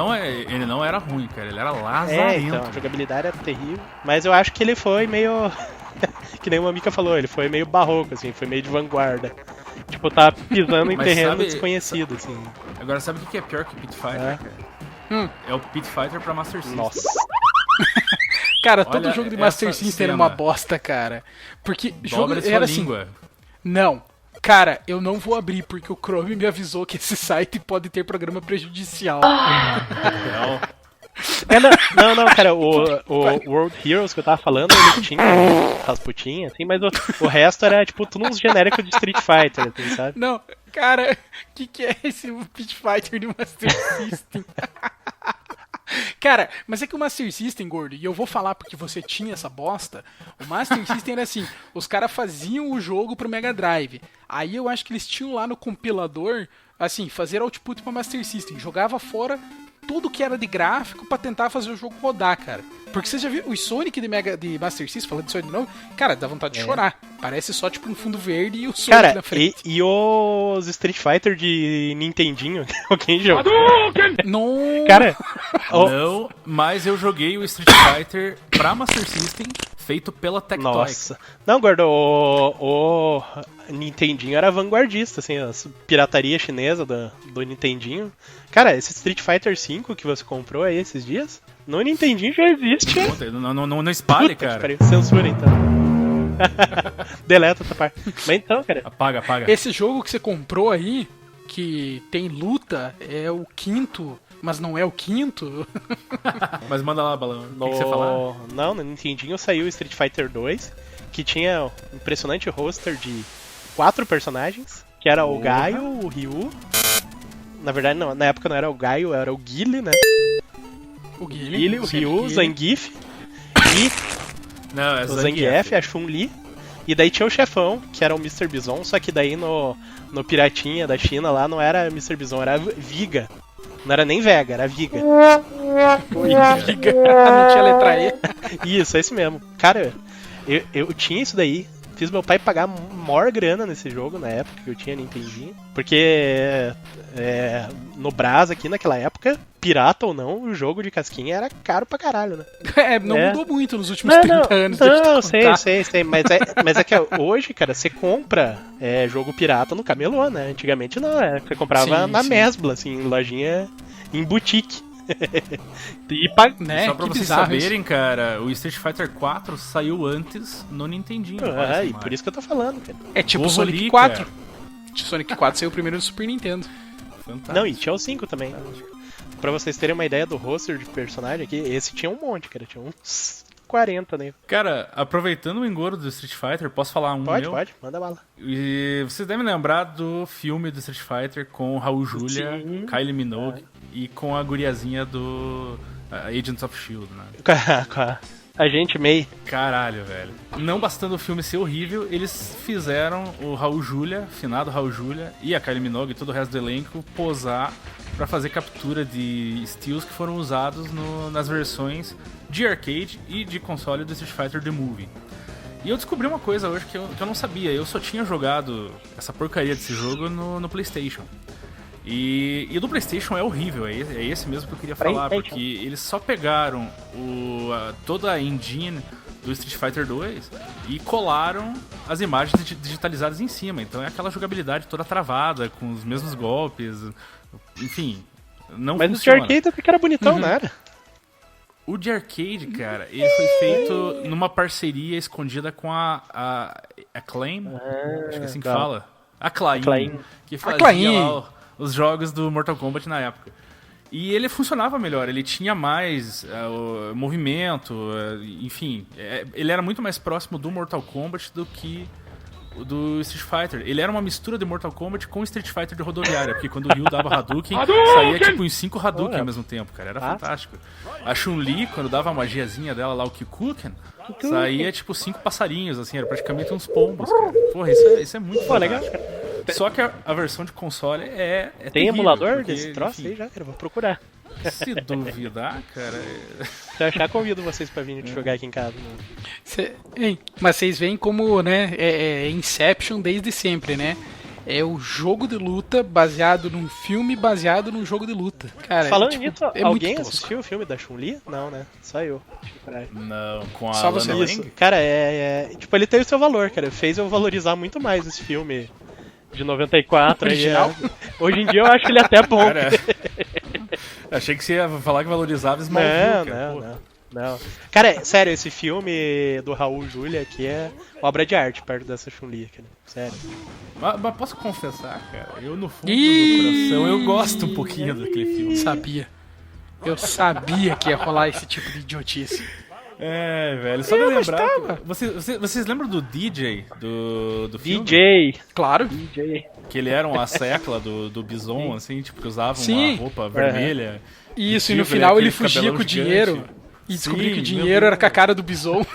não era ruim, cara. Ele era
É,
lazarento.
então, a jogabilidade era terrível. Mas eu acho que ele foi meio. Que nem o Mika falou, ele foi meio barroco, assim, foi meio de vanguarda. Tipo, tá pisando em
Mas
terreno
sabe-
desconhecido, assim.
Agora, sabe o que é pior que o Pit Fighter,
É.
cara?
Hum.
É o Pit Fighter pra Master System.
Nossa.
Cara, todo
Olha
jogo de Master
essa
System era
cena.
uma bosta, cara. Porque jogo
Dobra sua
era assim.
língua.
Não. Cara, eu não vou abrir porque o Chrome me avisou que esse site pode ter programa prejudicial.
Não.
É, não, cara, o World Heroes que eu tava falando, ele tinha as putinhas, assim, mas o resto era, tipo, tudo uns genéricos de Street Fighter, assim, sabe?
Não, cara, o que é esse Pit Fighter de Master System? Cara, mas é que o Master System, gordo, e eu vou falar porque você tinha essa bosta, o Master System era assim, os caras faziam o jogo pro Mega Drive, aí eu acho que eles tinham lá no compilador, assim, fazer output pra Master System, jogava fora tudo que era de gráfico pra tentar fazer o jogo rodar, cara. Porque você já viu os Sonic de Master System, falando de Sonic de novo, cara, dá vontade de chorar. Parece só tipo um fundo verde e o Sonic
Cara,
na frente.
e os Street Fighter de Nintendinho, alguém jogou?
Não.
Cara,
Não, mas eu joguei o Street Fighter pra Master System, feito pela Tectoy.
nossa. Não, guarda, o Nintendinho era vanguardista, assim, a pirataria chinesa do Nintendinho. Cara, esse Street Fighter V que você comprou aí esses dias, no Nintendinho já existe.
Puta, não espalhe,
Puta que
cara.
pariu, censura então. Deleta essa parte. Mas então, cara,
Apaga.
Esse jogo que você comprou aí, que tem luta, é o quinto, mas não é o quinto.
Mas manda lá, Balão. O que você falar?
Não, no Nintendinho saiu o Street Fighter 2, que tinha um impressionante roster de 4 personagens, que era o Gaio, o Ryu. Na verdade, não, na época não era o Gaio, era o Guile, né?
O
Guile, o
sempre
Ryu, o
Guile.
Zangief e
Não, é
o Zangief, a Chun-Li. E daí tinha o chefão, que era o Mr. Bison, só que daí no Piratinha da China lá não era Mr. Bison, era Viga. Não era nem Vega, era Viga.
Giga. Não tinha letra E.
Isso, é esse mesmo. Cara, eu tinha isso daí. Fiz meu pai pagar maior grana nesse jogo na época que eu tinha Nintendinho. Porque no Brás aqui naquela época, pirata ou não, o jogo de casquinha era caro pra caralho, né?
Não
É.
mudou muito nos últimos 30 anos. deixa eu
Não,
te contar.
sei. Mas é que hoje, cara, você compra jogo pirata no camelô, né? Antigamente não, você comprava
Sim,
na
sim.
Mesbla, assim, em lojinha, em boutique. E paga.
Né?
Só pra
Que
vocês
bizarro isso.
saberem, cara, o Street Fighter 4 saiu antes no Nintendinho. olha
E
essa
por isso que eu tô falando, cara.
É tipo
Porra
Sonic
ali,
4.
cara.
Sonic 4 saiu primeiro no Super Nintendo.
imagem. Fantástico.
Não, e tinha o 5 também. Pra vocês terem uma ideia do roster de personagem aqui, esse tinha um monte, cara. Tinha uns 40, né?
Cara, aproveitando o engodo do Street Fighter, posso falar um
Pode,
meu?
pode, manda bala.
E vocês devem lembrar do filme do Street Fighter com Raul Julia,
Sim.
Kylie Minogue e com a guriazinha do Agents of S.H.I.E.L.D., né?
Com a gente May.
Caralho, velho. Não bastando o filme ser horrível, eles fizeram o Raul Julia, finado Raul Julia, e a Kylie Minogue e todo o resto do elenco posar pra fazer captura de steals que foram usados nas versões de arcade e de console do Street Fighter The Movie. E eu descobri uma coisa hoje que eu não sabia. Eu só tinha jogado essa porcaria desse jogo no PlayStation. E o do PlayStation é horrível, é esse mesmo que eu queria falar,
PlayStation.
porque eles só pegaram toda a engine do Street Fighter 2 e colaram as imagens digitalizadas em cima. Então é aquela jogabilidade toda travada, com os mesmos golpes, enfim, não
Mas o de
funciona.
arcade até que era bonitão, não era?
O de arcade, cara, ele foi feito numa parceria escondida com a Acclaim, acho que é assim que
tá.
fala. Acclaim,
Acclaim.
que fazia
Acclaim.
lá os jogos do Mortal Kombat na época. E ele funcionava melhor, ele tinha mais o movimento, enfim, ele era muito mais próximo do Mortal Kombat do que o do Street Fighter. Ele era uma mistura de Mortal Kombat com Street Fighter de rodoviária, porque quando o Ryu dava Hadouken, saía tipo em 5 Hadouken ao mesmo tempo, cara, era fantástico. A Chun-Li, quando dava a magiazinha dela lá, o Kikuken, saía tipo 5 passarinhos, assim, era praticamente uns pombos, cara. Porra, isso é muito
Pô, legal,
fantástico.
cara.
Só que a versão de console é
Tem
terrível,
emulador
porque,
desse troço
enfim,
aí já, cara? Vou procurar.
Se duvidar, cara...
Se eu achar, convido vocês pra vir jogar aqui em casa. Né?
Hein, mas vocês veem como, né, é Inception desde sempre, né? É o jogo de luta baseado num filme baseado num jogo de luta. Cara,
Falando
tipo,
nisso,
é
alguém
muito tosco.
assistiu o filme da Chun-Li? Não, né? Só eu.
Não, com a
Só
Lana
você.
Lang?
Isso, cara, tipo, ele tem o seu valor, cara. Fez eu valorizar muito mais esse filme de 94.
Original?
Hoje em dia eu acho ele até bom.
Cara, achei que você ia falar que valorizava Smallville,
Não,
cara.
não,
Pô.
não. Cara, sério, esse filme do Raul Julia aqui é obra de arte perto dessa Chun-Li, cara. Sério.
Mas posso confessar, cara, eu no fundo
Ih!
do coração, eu gosto um pouquinho daquele filme.
Sabia. Eu sabia que ia rolar esse tipo de idiotice.
É, velho, só de lembrar... Vocês lembram do DJ do filme?
DJ.
Claro.
DJ.
Que ele era uma secla do Bison, assim, tipo, que usava
Sim.
uma roupa vermelha.
Isso, e no
Vestia
final ele
aquele
fugia
cabelão
com o
gigante.
dinheiro. E descobriu
Sim,
que o
meu
dinheiro era
Deus.
com a cara do Bison.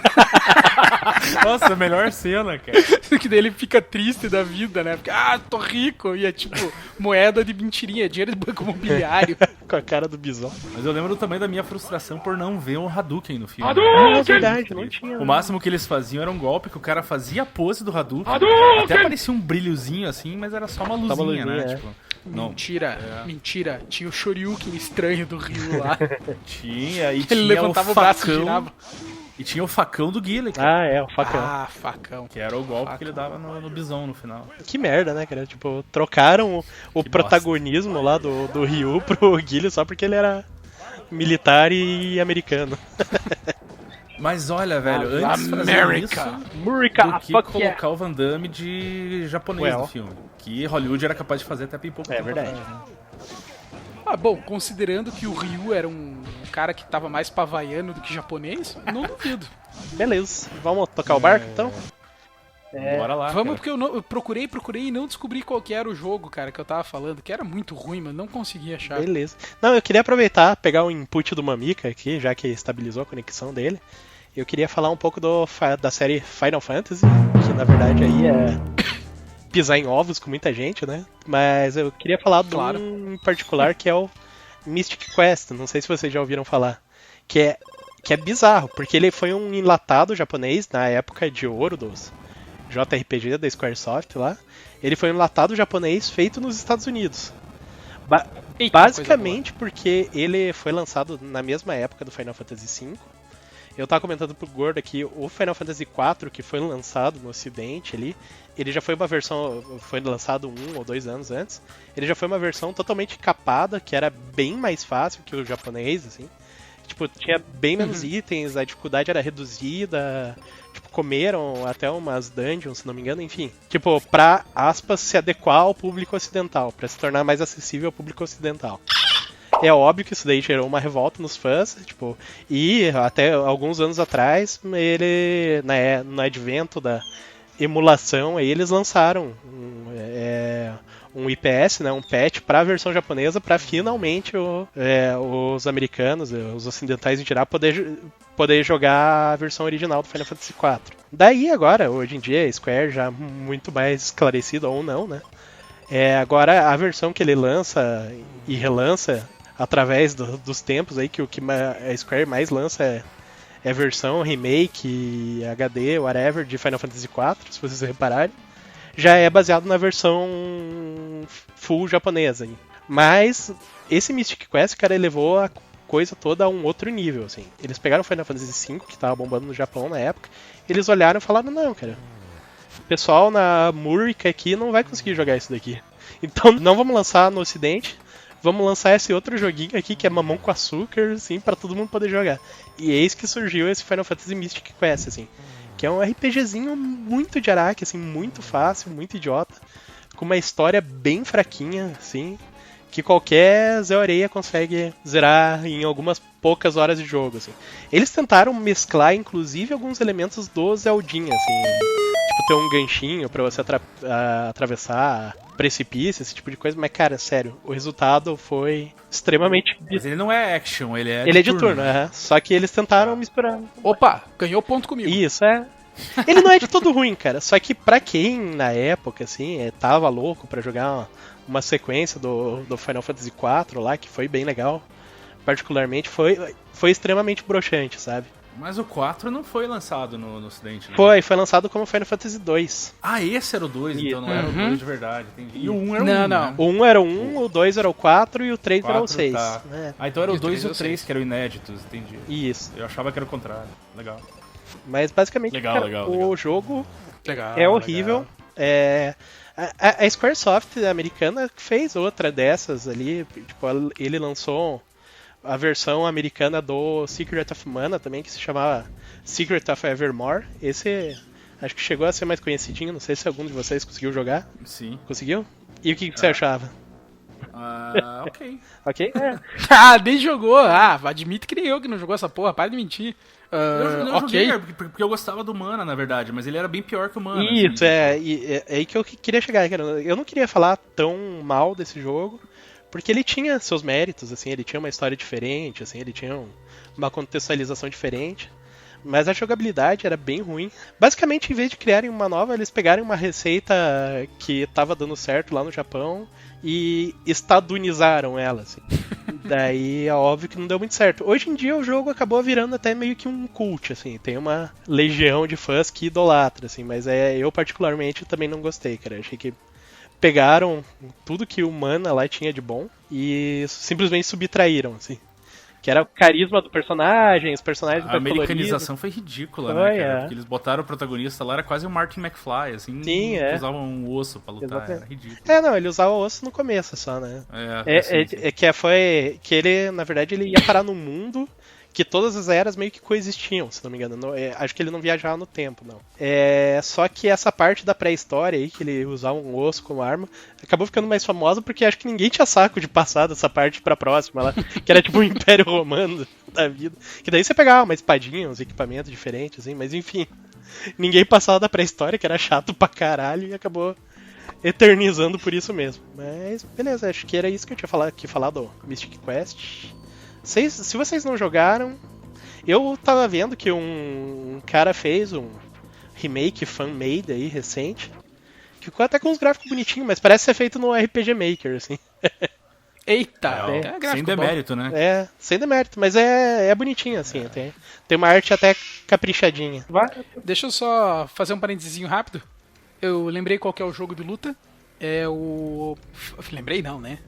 Nossa, a melhor cena, cara.
Que daí ele fica triste da vida, né? Porque, tô rico. E é tipo moeda de mentirinha, dinheiro de banco imobiliário.
Com a cara do Bison.
Mas eu lembro também da minha frustração por não ver o Hadouken no filme.
É verdade, não tinha.
O máximo que eles faziam era um golpe que o cara fazia a pose do Hadouken. Até parecia um brilhozinho assim, mas era só uma luzinha, né?
luzinha, é.
Tipo, não,
Mentira. Tinha o Shoryuken estranho do Rio lá.
tinha, e
Ele
tinha
levantava o braço e
facão,
girava.
e tinha o facão do Guile, cara.
É o facão.
Facão.
Que era o golpe que ele dava no Bison no final.
Que merda, né, cara? Tipo, trocaram o
Que
protagonismo lá do Ryu pro Guile só porque ele era militar e americano.
Mas olha, velho, antes fazer isso
America,
do que colocar o Van Damme de japonês no filme. Que Hollywood era capaz de fazer até bem pouco tempo
verdade.
atrás, né?
Bom, considerando que o Ryu era um cara que tava mais pra havaiano do que japonês, não duvido.
Beleza, vamos tocar o barco então?
Bora lá,
Vamos,
cara.
porque eu procurei e não descobri qual que era o jogo, cara, que eu tava falando, que era muito ruim, mas não consegui achar.
Beleza. Não, eu queria aproveitar, pegar o input do Mamica aqui, já que estabilizou a conexão dele. Eu queria falar um pouco da série Final Fantasy, que na verdade aí é pisar em ovos com muita gente, né? Mas eu queria falar de um em particular que é o Mystic Quest, não sei se vocês já ouviram falar, que é bizarro, porque ele foi um enlatado japonês na época de ouro dos JRPG da Squaresoft lá. Ele foi um enlatado japonês feito nos Estados Unidos. Basicamente porque ele foi lançado na mesma época do Final Fantasy V. Eu tava comentando pro Gordo aqui, o Final Fantasy IV, que foi lançado no ocidente ali, ele já foi uma versão, foi lançado 1 ou 2 anos antes, ele já foi uma versão totalmente capada, que era bem mais fácil que o japonês, assim. Tipo, tinha bem menos itens, a dificuldade era reduzida, tipo, comeram até umas dungeons, se não me engano, enfim. Tipo, pra, aspas, se adequar ao público ocidental, pra se tornar mais acessível ao público ocidental. É óbvio que isso daí gerou uma revolta nos fãs, tipo, e até alguns anos atrás, ele, no advento da emulação, aí eles lançaram um IPS, né, um patch para a versão japonesa, para finalmente os americanos, os ocidentais em geral, poder jogar a versão original do Final Fantasy IV. Daí agora, hoje em dia, a Square já muito mais esclarecida ou não, né? Agora a versão que ele lança e relança através dos tempos aí, que o que a Square mais lança é versão, remake, HD, whatever, de Final Fantasy IV, se vocês repararem, já é baseado na versão full japonesa. Hein? Mas esse Mystic Quest, cara, elevou a coisa toda a um outro nível, assim. Eles pegaram o Final Fantasy V, que tava bombando no Japão na época, eles olharam e falaram, não, cara, o pessoal na Murica aqui não vai conseguir jogar isso daqui. Então não vamos lançar no ocidente, vamos lançar esse outro joguinho aqui que é mamão com açúcar, assim, pra todo mundo poder jogar. E eis que surgiu esse Final Fantasy Mystic Quest, assim, que é um RPGzinho muito de araque, assim, muito fácil, muito idiota, com uma história bem fraquinha, assim, que qualquer Zé Oreia consegue zerar em algumas poucas horas de jogo, assim. Eles tentaram mesclar, inclusive, alguns elementos do Zeldinha, assim, tipo ter um ganchinho pra você atravessar precipício, esse tipo de coisa, mas cara, sério, o resultado foi extremamente...
Mas ele não é action, ele é
de turno, só que eles tentaram misturar.
Opa, ganhou ponto comigo.
Isso, Ele não é de todo ruim, cara. Só que pra quem, na época, assim, tava louco pra jogar uma sequência do Final Fantasy IV lá, que foi bem legal, particularmente, foi extremamente broxante, sabe?
Mas o 4 não foi lançado no ocidente, né?
Foi lançado como Final Fantasy 2.
Ah, esse era o 2, então não era o 2 de verdade, entendi. E o 1 era o
Não,
1,
não.
né?
O 1 era o 1, o 2 era o 4 e o 3 era o
4,
6.
tá.
Né?
Ah, então era o
E o
2 e o
3
3 que eram inéditos, entendi.
Isso.
Eu achava que era o contrário. Legal.
Mas basicamente,
Legal,
cara,
legal,
o
legal.
jogo
Legal.
é horrível. A Squaresoft americana fez outra dessas ali. Tipo, ele lançou a versão americana do Secret of Mana também, que se chamava Secret of Evermore. Esse acho que chegou a ser mais conhecidinho. Não sei se algum de vocês conseguiu jogar.
Sim.
Conseguiu? E o que você achava?
Ah, ok.
Ok? É.
Ah, nem jogou. Ah, admito que nem eu que não jogou essa porra, para de mentir.
Eu não
Ok.
joguei, porque eu gostava do Mana, na verdade, mas ele era bem pior que o Mana.
Isso,
assim.
é aí que eu queria chegar, cara. Eu não queria falar tão mal desse jogo, porque ele tinha seus méritos, assim, ele tinha uma história diferente, assim, ele tinha uma contextualização diferente, mas a jogabilidade era bem ruim. Basicamente, em vez de criarem uma nova, eles pegaram uma receita que estava dando certo lá no Japão e estadunizaram ela, assim. Daí é óbvio que não deu muito certo. Hoje em dia o jogo acabou virando até meio que um cult, assim. Tem uma legião de fãs que idolatra, assim. Mas eu particularmente também não gostei, cara. Achei que pegaram tudo que o Mana lá tinha de bom e simplesmente subtraíram, assim. Que era o carisma do personagem, os personagens
A
mais coloridos.
americanização foi ridícula,
Foi,
né, cara?
é.
Porque eles botaram o protagonista lá, era quase um Martin McFly, assim.
Sim,
que
é.
usavam um osso pra lutar,
Exatamente.
era ridículo.
Não, ele usava o osso no começo só, né?
Sim, sim.
Foi que ele, na verdade, ele ia parar num mundo que todas as eras meio que coexistiam, se não me engano. Acho que ele não viajava no tempo, não. Só que essa parte da pré-história aí, que ele usava um osso como arma, acabou ficando mais famosa porque acho que ninguém tinha saco de passar dessa parte pra próxima lá, que era tipo o Império Romano da vida. Que daí você pegava uma espadinha, uns equipamentos diferentes, assim, mas enfim. Ninguém passava da pré-história, que era chato pra caralho, e acabou eternizando por isso mesmo. Mas beleza, acho que era isso que eu tinha que falar do Mystic Quest. Se vocês não jogaram, eu tava vendo que um cara fez um remake fan-made aí, recente, que ficou até com uns gráficos bonitinhos, mas parece ser feito no RPG Maker, assim.
Eita,
É,
gráfico
sem
bom.
demérito, né?
Sem demérito, mas é bonitinho, assim, tem uma arte até caprichadinha.
Deixa eu só fazer um parentezinho rápido. Eu lembrei qual que é o jogo de luta. É o... Lembrei não, né?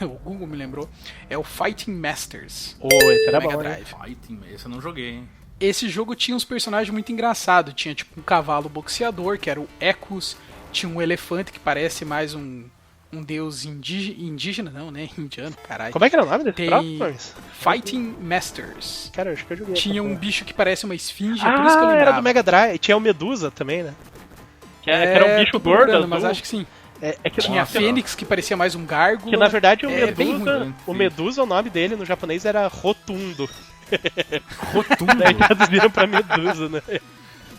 O Google me lembrou. É o Fighting Masters.
Esse era
Mega
bom, né?
Drive.
Fighting, esse eu não joguei, hein?
Esse jogo tinha uns personagens muito engraçados. Tinha tipo um cavalo boxeador, que era o Ecos. Tinha um elefante que parece mais um deus indígena, não, né? Indiano, caralho.
Como é que era o nome desse
Tem
próprio?
Fighting Masters.
Cara, eu acho que eu joguei.
Tinha
essa
um
porra.
bicho que parece uma esfinge, por isso que eu
Ah,
lembrava.
era do Mega Drive. Tinha o Medusa também, né? Que era um bicho
tô
gordo,
procurando,
azul.
mas acho que sim.
Que
Tinha a
Nossa,
Fênix, que parecia mais um gárgula.
Que na verdade
É bem ruim.
o Medusa, o nome dele no japonês era Rotundo.
Rotundo.
Daí traduziram pra Medusa, né?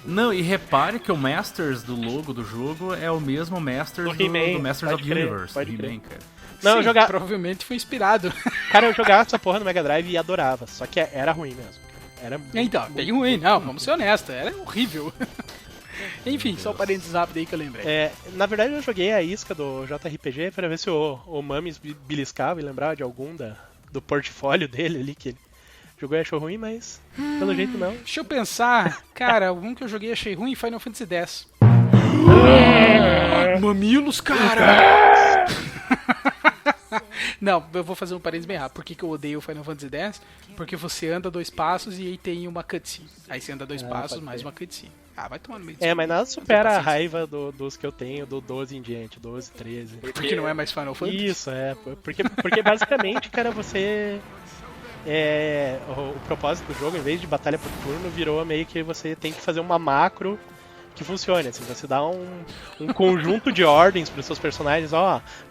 Não, e repare que o Masters do logo do jogo é o mesmo Masters
Do He-Man,
do Masters
pode
of
crer,
Universe,
pode
do
crer.
He-Man, cara.
Não, eu
Sim,
jogava.
provavelmente foi inspirado.
Cara, eu jogava essa porra no Mega Drive e adorava. Só que era ruim mesmo. Era
Então, bem ruim, não, vamos ser honestos, era horrível. Enfim, só um parênteses rápido aí que eu lembrei.
Na verdade, eu joguei a isca do JRPG pra ver se o Mames beliscava e lembrava de algum do portfólio dele ali que ele jogou e achou ruim, mas pelo jeito não.
Deixa eu pensar, cara, um que eu joguei e achei ruim, Final Fantasy X. Mamilos, cara! Não, eu vou fazer um parênteses bem rápido. Por que eu odeio o Final Fantasy X? Porque você anda 2 passos e aí tem uma cutscene. Aí você anda 2 passos,
pode
mais
ser.
uma cutscene. Ah, vai tomar no meio
Mas nada supera a
paciência.
raiva dos que eu tenho do 12 em diante, 12, 13.
Porque não é mais Final Fantasy?
Isso, porque basicamente, cara, você. O propósito do jogo, em vez de batalha por turno, virou meio que você tem que fazer uma macro que funcione. Assim, você dá um conjunto de ordens para os seus personagens,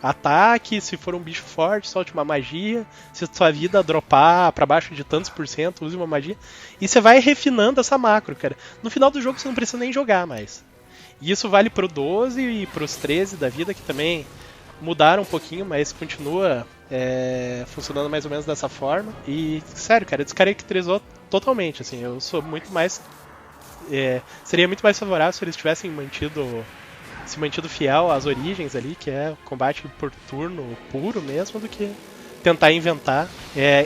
ataque, se for um bicho forte, solte uma magia, se sua vida dropar para baixo de tantos por cento, use uma magia. E você vai refinando essa macro, cara. No final do jogo você não precisa nem jogar mais. E isso vale pro 12 e pros 13 da vida, que também mudaram um pouquinho, mas continua funcionando mais ou menos dessa forma. E, sério, cara, descaracterizou totalmente, assim. Eu sou muito mais... seria muito mais favorável se eles tivessem se mantido fiel às origens ali, que é combate por turno puro mesmo, do que tentar inventar.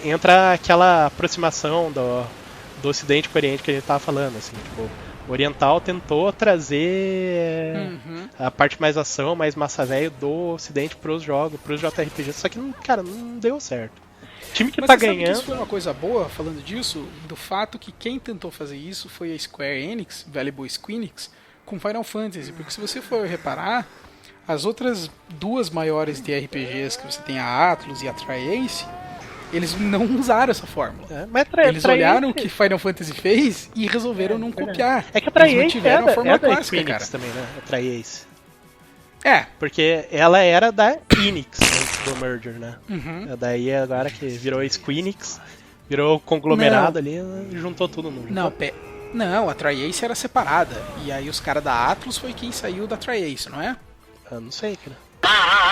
Entra aquela aproximação do Ocidente com o Oriente que a gente tava falando, assim, tipo, o Oriental tentou trazer a parte mais ação, mais massa velho do Ocidente pros jogos, pros JRPGs, só que, cara, não deu certo. O time que
Mas
tá
você sabe que
ganhando...
isso foi uma coisa boa, falando disso, do fato que quem tentou fazer isso foi a Square Enix, Valuable Squeenix, com Final Fantasy, porque se você for reparar, as outras duas maiores de RPGs que você tem, a Atlus e a Tri-Ace, eles não usaram essa fórmula.
Mas
eles olharam o que Final Fantasy fez e resolveram não copiar.
É que a Tri-Ace
mantiveram a fórmula
da
clássica,
Squeenix
cara.
também, né? A Tri-Ace.
É.
Porque ela era da Enix antes do merger, né? Daí agora que virou a Squeenix, virou conglomerado ali e juntou tudo no
Não, a Tri-Ace era separada. E aí os caras da Atlus foi quem saiu da Tri-Ace, não é?
Eu não sei, cara.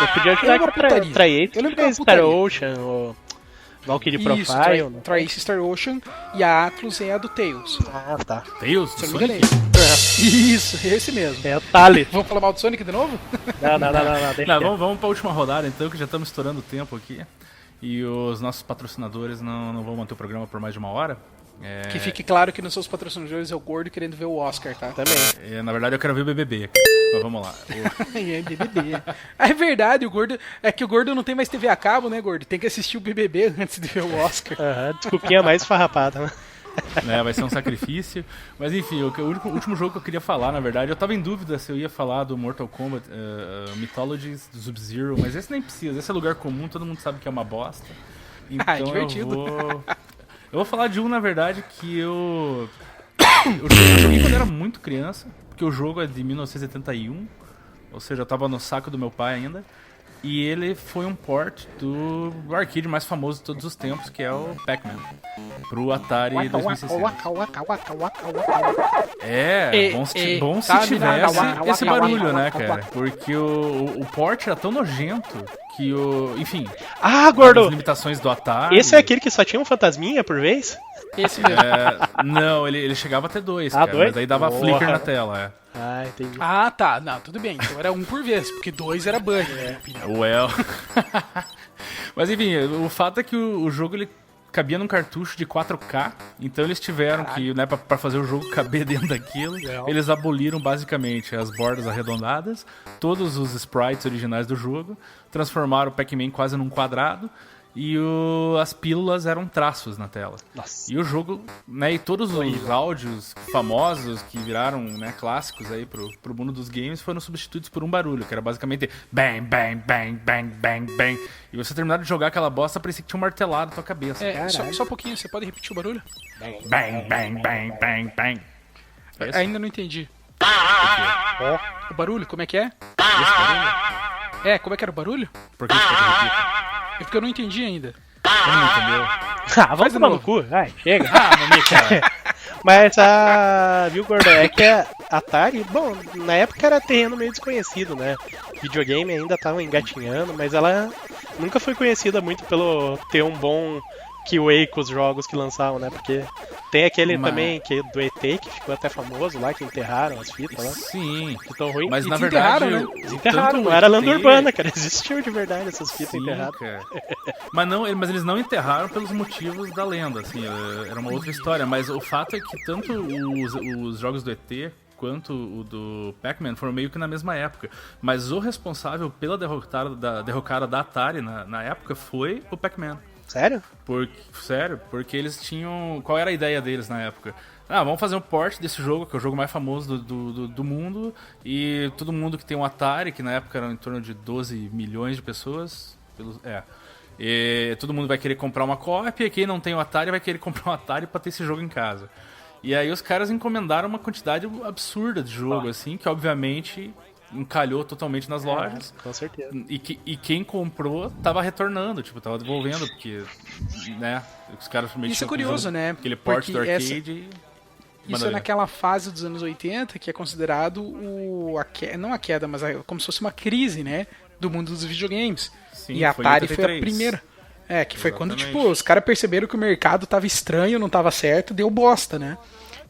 Eu podia ajudar com a Tri-Ace,
eu lembro que era
Star
putaria.
Ocean, ou Valkyrie
Isso,
Profile, né?
Tri-Ace Star Ocean e a Atlus é a do Tails.
Ah, tá.
Tails?
Se eu não me enganei. Isso, esse mesmo.
É o Tali.
Vamos falar mal do Sonic de novo?
Não, deixa
Não, vamos pra última rodada então, que já estamos estourando o tempo aqui. E os nossos patrocinadores não vão manter o programa por mais de 1 hora.
Que fique claro que nos seus patrocinadores é o Gordo querendo ver o Oscar, tá?
Também.
Na verdade eu quero ver o BBB. Mas vamos lá.
É BBB. É verdade, o Gordo. É que o Gordo não tem mais TV a cabo, né, Gordo? Tem que assistir o BBB antes de ver o Oscar.
Desculpinha mais farrapada, né?
Vai ser um sacrifício. Mas enfim, o último jogo que eu queria falar, na verdade, eu tava em dúvida se eu ia falar do Mortal Kombat Mythologies, do Sub-Zero, mas esse nem precisa. Esse é lugar comum, todo mundo sabe que é uma bosta. Então
É divertido.
eu vou falar de um, na verdade, que eu joguei quando era muito criança, porque o jogo é de 1981, ou seja, eu tava no saco do meu pai ainda. E ele foi um port do arcade mais famoso de todos os tempos, que é o Pac-Man, pro Atari 2600. Bom se
tá,
tivesse esse barulho,
waka,
né,
waka,
cara? Porque o port era tão nojento que enfim,
Ah, Gordo!
as limitações do Atari...
Esse é aquele que só tinha um fantasminha por vez?
Esse mesmo.
Não, ele chegava até 2,
Ah,
cara,
2?
mas aí dava
Porra.
flicker na tela,
Ah, entendi.
Ah, tá. Não, tudo bem. Então era um por vez, porque 2 era bug, na minha opinião.
Well. Mas enfim, o fato é que o jogo ele cabia num cartucho de 4K, então eles tiveram que, né, pra fazer o jogo caber dentro daquilo, eles aboliram basicamente as bordas arredondadas, todos os sprites originais do jogo, transformaram o Pac-Man quase num quadrado, e as pílulas eram traços na tela.
Nossa.
E o jogo, né, e todos os áudios famosos que viraram, né, clássicos aí pro mundo dos games foram substituídos por um barulho, que era basicamente bang, bang, bang, bang, bang, bang. E você terminava de jogar aquela bosta, parecia que tinha um martelado na tua cabeça.
Só um pouquinho, você pode repetir o barulho?
Bang, bang, bang, bang, bang. Esse?
Ainda não entendi. O barulho, como é que é?
Esse barulho?
Como é que era o barulho?
Por que você pode repetir?
É porque eu não entendi ainda.
Não entendeu?
Vamos tomar no cu. Vai, chega.
Mamica.
Mas viu, Gordo? É que a Atari, bom, na época era terreno meio desconhecido, né? Videogame ainda tava engatinhando, mas ela nunca foi conhecida muito pelo ter um bom QA com os jogos que lançavam, né? Porque tem aquele também que do ET que ficou até famoso lá, que enterraram as fitas lá.
Sim.
Que tão ruim.
Mas
E
na verdade...
desenterraram, né?
Desenterraram, não era lenda urbana, cara. Existiu de verdade essas fitas
Sim,
enterradas.
cara. Mas eles não enterraram pelos motivos da lenda, assim, era uma outra história. Mas o fato é que tanto os jogos do ET quanto o do Pac-Man foram meio que na mesma época. Mas o responsável pela derrocada da Atari na época foi o Pac-Man.
Sério?
Porque eles tinham... Qual era a ideia deles na época? Vamos fazer um port desse jogo, que é o jogo mais famoso do mundo, e todo mundo que tem um Atari, que na época era em torno de 12 milhões de pessoas, e todo mundo vai querer comprar uma cópia, e quem não tem o Atari vai querer comprar um Atari pra ter esse jogo em casa. E aí os caras encomendaram uma quantidade absurda de jogo, assim, que obviamente encalhou totalmente nas lojas.
Com certeza.
E quem comprou tava retornando, tipo, tava devolvendo, porque, né, os caras meio
Isso é curioso, né?
aquele port do
Porque
arcade.
Isso é naquela fase dos anos 80 que é considerado não a queda, mas como se fosse uma crise, né? Do mundo dos videogames.
Sim,
e a
foi
Atari
em
foi a
83.
primeira. Que foi quando,
Exatamente.
tipo, os caras perceberam que o mercado tava estranho, não tava certo, deu bosta, né?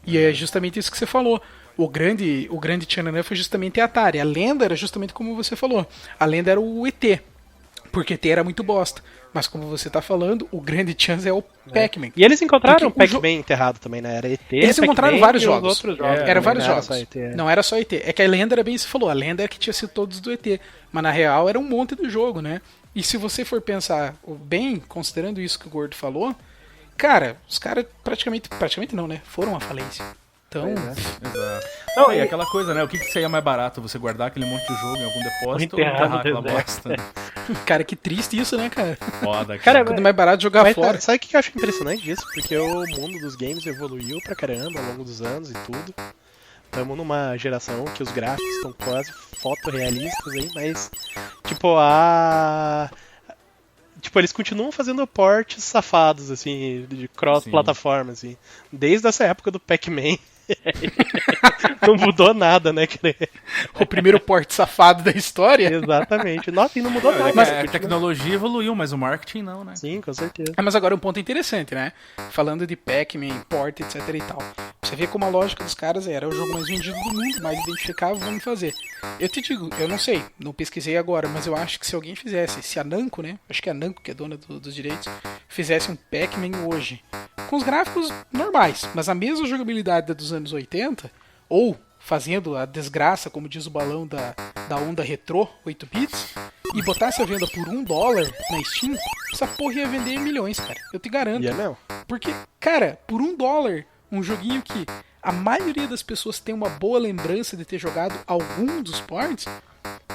E é justamente isso que você falou. O grande tchananã foi justamente a Atari. A lenda era justamente como você falou. A lenda era o ET. Porque ET era muito bosta. Mas como você tá falando, o grande chance é o Pac-Man.
E eles encontraram o
Porque
Pac-Man enterrado também, né? Era ET,
Eles encontraram
Pac-Man
vários
e os
jogos.
outros jogos.
Era vários
não
jogos.
Era só ET,
Não era só ET. É que a lenda era bem isso que você falou. A lenda é que tinha sido todos do ET. Mas na real era um monte do jogo, né? E se você for pensar bem, considerando isso que o Gordo falou, cara, os caras praticamente não, né? Foram à falência. Então,
Exato.
Não,
E
e-
aquela coisa, né? O que seria mais barato? Você guardar aquele monte de jogo em algum depósito ou
enterrar no
enterrar aquela
deserto.
bosta?
cara, que triste isso, né, cara?
Foda,
Cara,
Tudo mais barato jogar
Mas
fora.
sabe o que eu acho impressionante disso? Porque o mundo dos games evoluiu pra caramba ao longo dos anos e tudo. Estamos numa geração que os gráficos estão quase fotorrealistas aí, mas tipo, eles continuam fazendo portes safados, assim, de cross-plataforma, assim. Desde essa época do Pac-Man. Não mudou nada, né, cara?
O primeiro porte safado da história.
Exatamente. Nossa, e não mudou nada.
Mas
cara.
a tecnologia evoluiu, mas o marketing não, né?
Sim, com certeza.
Mas agora um ponto interessante, né? Falando de Pac-Man, port, etc e tal. Você vê como a lógica dos caras era o jogo mais vendido do mundo, mais identificável, vamos fazer. Eu te digo, eu não sei, não pesquisei agora, mas eu acho que se alguém fizesse, se a Namco, né? Acho que é a Namco que é dona dos direitos, fizesse um Pac-Man hoje, com os gráficos normais, mas a mesma jogabilidade da dos anos 80, ou fazendo a desgraça, como diz o balão da onda retrô, 8 bits, e botasse a venda por $1 na Steam, essa porra ia vender milhões, cara. Eu te garanto.
E é mesmo?
Porque, cara, por $1, um joguinho que a maioria das pessoas tem uma boa lembrança de ter jogado algum dos ports,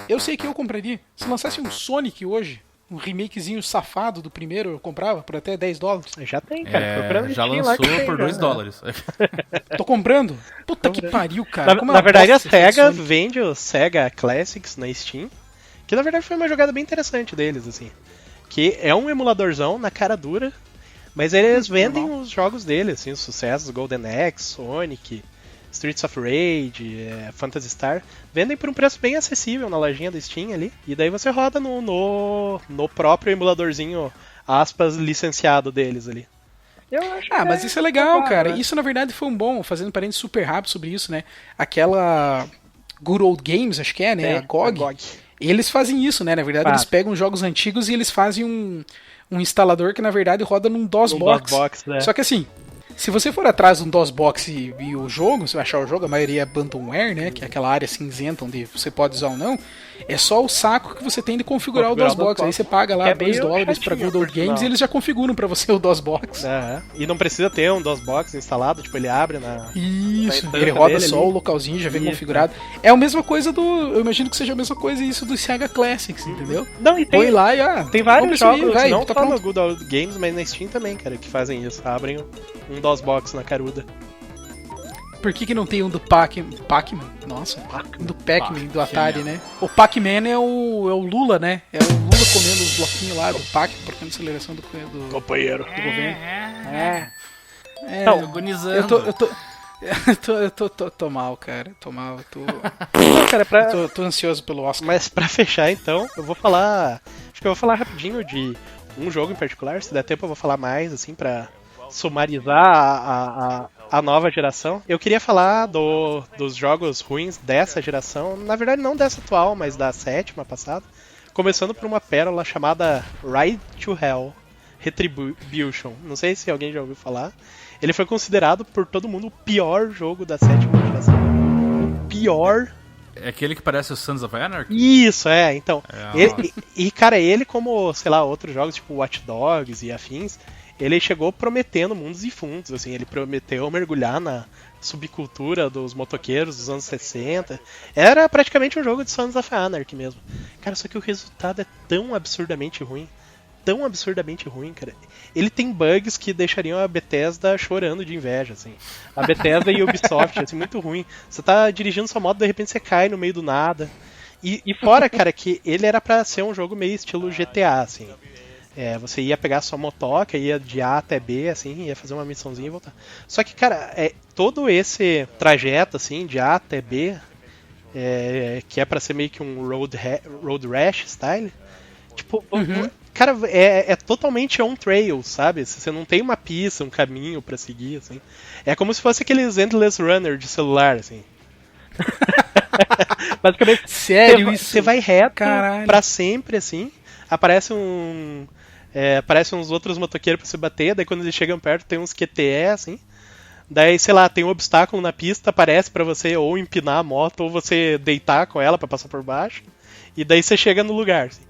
eu sei que eu compraria. Se lançasse um Sonic hoje, um remakezinho safado do primeiro, eu comprava por até $10.
Já tem, cara. Procurando
Já
Steam lá
lançou
que tem,
por
já.
$2.
Tô comprando? Puta que pariu, cara. Como é
Na
uma
verdade, a
bosta esse
SEGA
Sonic.
vende o SEGA Classics na Steam, que na verdade foi uma jogada bem interessante deles, assim. Que é um emuladorzão na cara dura, mas eles vendem os jogos deles, assim, os sucessos, Golden Axe, Sonic, Streets of Rage, Phantasy Star, vendem por um preço bem acessível na lojinha da Steam ali, e daí você roda no próprio emuladorzinho, aspas, licenciado deles ali. Eu acho
Ah, mas isso é legal, cara.
né?
Isso na verdade foi um bom, fazendo parênteses super rápido sobre isso, né? Aquela Good Old Games, acho que é, né? A GOG. Eles fazem isso, né? Na verdade, eles pegam jogos antigos e eles fazem um instalador que na verdade roda num DOSBox.
né?
Só que assim, se você for atrás de um DOSBox e o jogo, você vai achar o jogo, a maioria é abandonware, né? Que é aquela área cinzenta onde você pode usar ou não. É só o saco que você tem de configurar o DOSBox. Aí você paga lá
Que é
$2 pra
chatinho,
Good Old
por
Games
sinal.
e eles já configuram pra você o DOSBox.
E não precisa ter um DOSBox instalado, tipo, ele abre na...
Isso,
Na
ele
entrada
roda
dele
só
ali.
o localzinho, já vem
Isso,
configurado. É a mesma coisa eu imagino que seja a mesma coisa isso do Sega Classics, entendeu?
Não, e
Põe lá e
tem vários
compra isso aí,
jogos,
vai,
não
tá
só no
pronto.
Good Old Games, mas na Steam também, cara, que fazem isso. Abrem um DOSBox na caruda.
Por que não tem um do Pac-Man? Nossa, um do Pac-Man, do Atari, né? O Pac-Man é o Lula, né? É o Lula comendo os bloquinhos lá do Pac, porque a aceleração do
Companheiro.
governo. É,
Então,
Agonizando.
eu tô mal, cara. Tô mal,
Não, cara,
tô ansioso pelo Oscar.
mas pra fechar, então, eu vou falar... Acho que eu vou falar rapidinho de um jogo em particular. Se der tempo, eu vou falar mais, assim, pra sumarizar a nova geração. Eu queria falar dos jogos ruins dessa geração. Na verdade, não dessa atual, mas da 7ª passada. Começando por uma pérola chamada Ride to Hell Retribution. Não sei se alguém já ouviu falar. Ele foi considerado por todo mundo o pior jogo da 7ª geração. O pior.
É aquele que parece o Sons of Anarchy?
Isso, então. Cara, ele como, sei lá, outros jogos, tipo Watch Dogs e afins, ele chegou prometendo mundos e fundos, assim, ele prometeu mergulhar na subcultura dos motoqueiros dos anos 60. Era praticamente um jogo de Sons of Anarchy mesmo. Cara, só que o resultado é tão absurdamente ruim, cara. Ele tem bugs que deixariam a Bethesda chorando de inveja, assim. A Bethesda e a Ubisoft, assim, muito ruim. Você tá dirigindo sua moto, de repente você cai no meio do nada. E fora, cara, que ele era pra ser um jogo meio estilo GTA, assim. Você ia pegar sua motoca, ia de A até B, assim, ia fazer uma missãozinha e voltar. Só que, cara, todo esse trajeto, assim, de A até B, que é pra ser meio que um Road Rash style, tipo, cara, é totalmente on trail, sabe? Você não tem uma pista, um caminho pra seguir, assim. É como se fosse aqueles Endless Runner de celular, assim. Basicamente,
Sério isso?
você vai reto
Caralho.
pra sempre, assim. Aparece aparecem uns outros motoqueiros pra se bater, daí quando eles chegam perto tem uns QTE, assim. Daí, sei lá, tem um obstáculo na pista, aparece pra você ou empinar a moto ou você deitar com ela pra passar por baixo. E daí você chega no lugar, assim.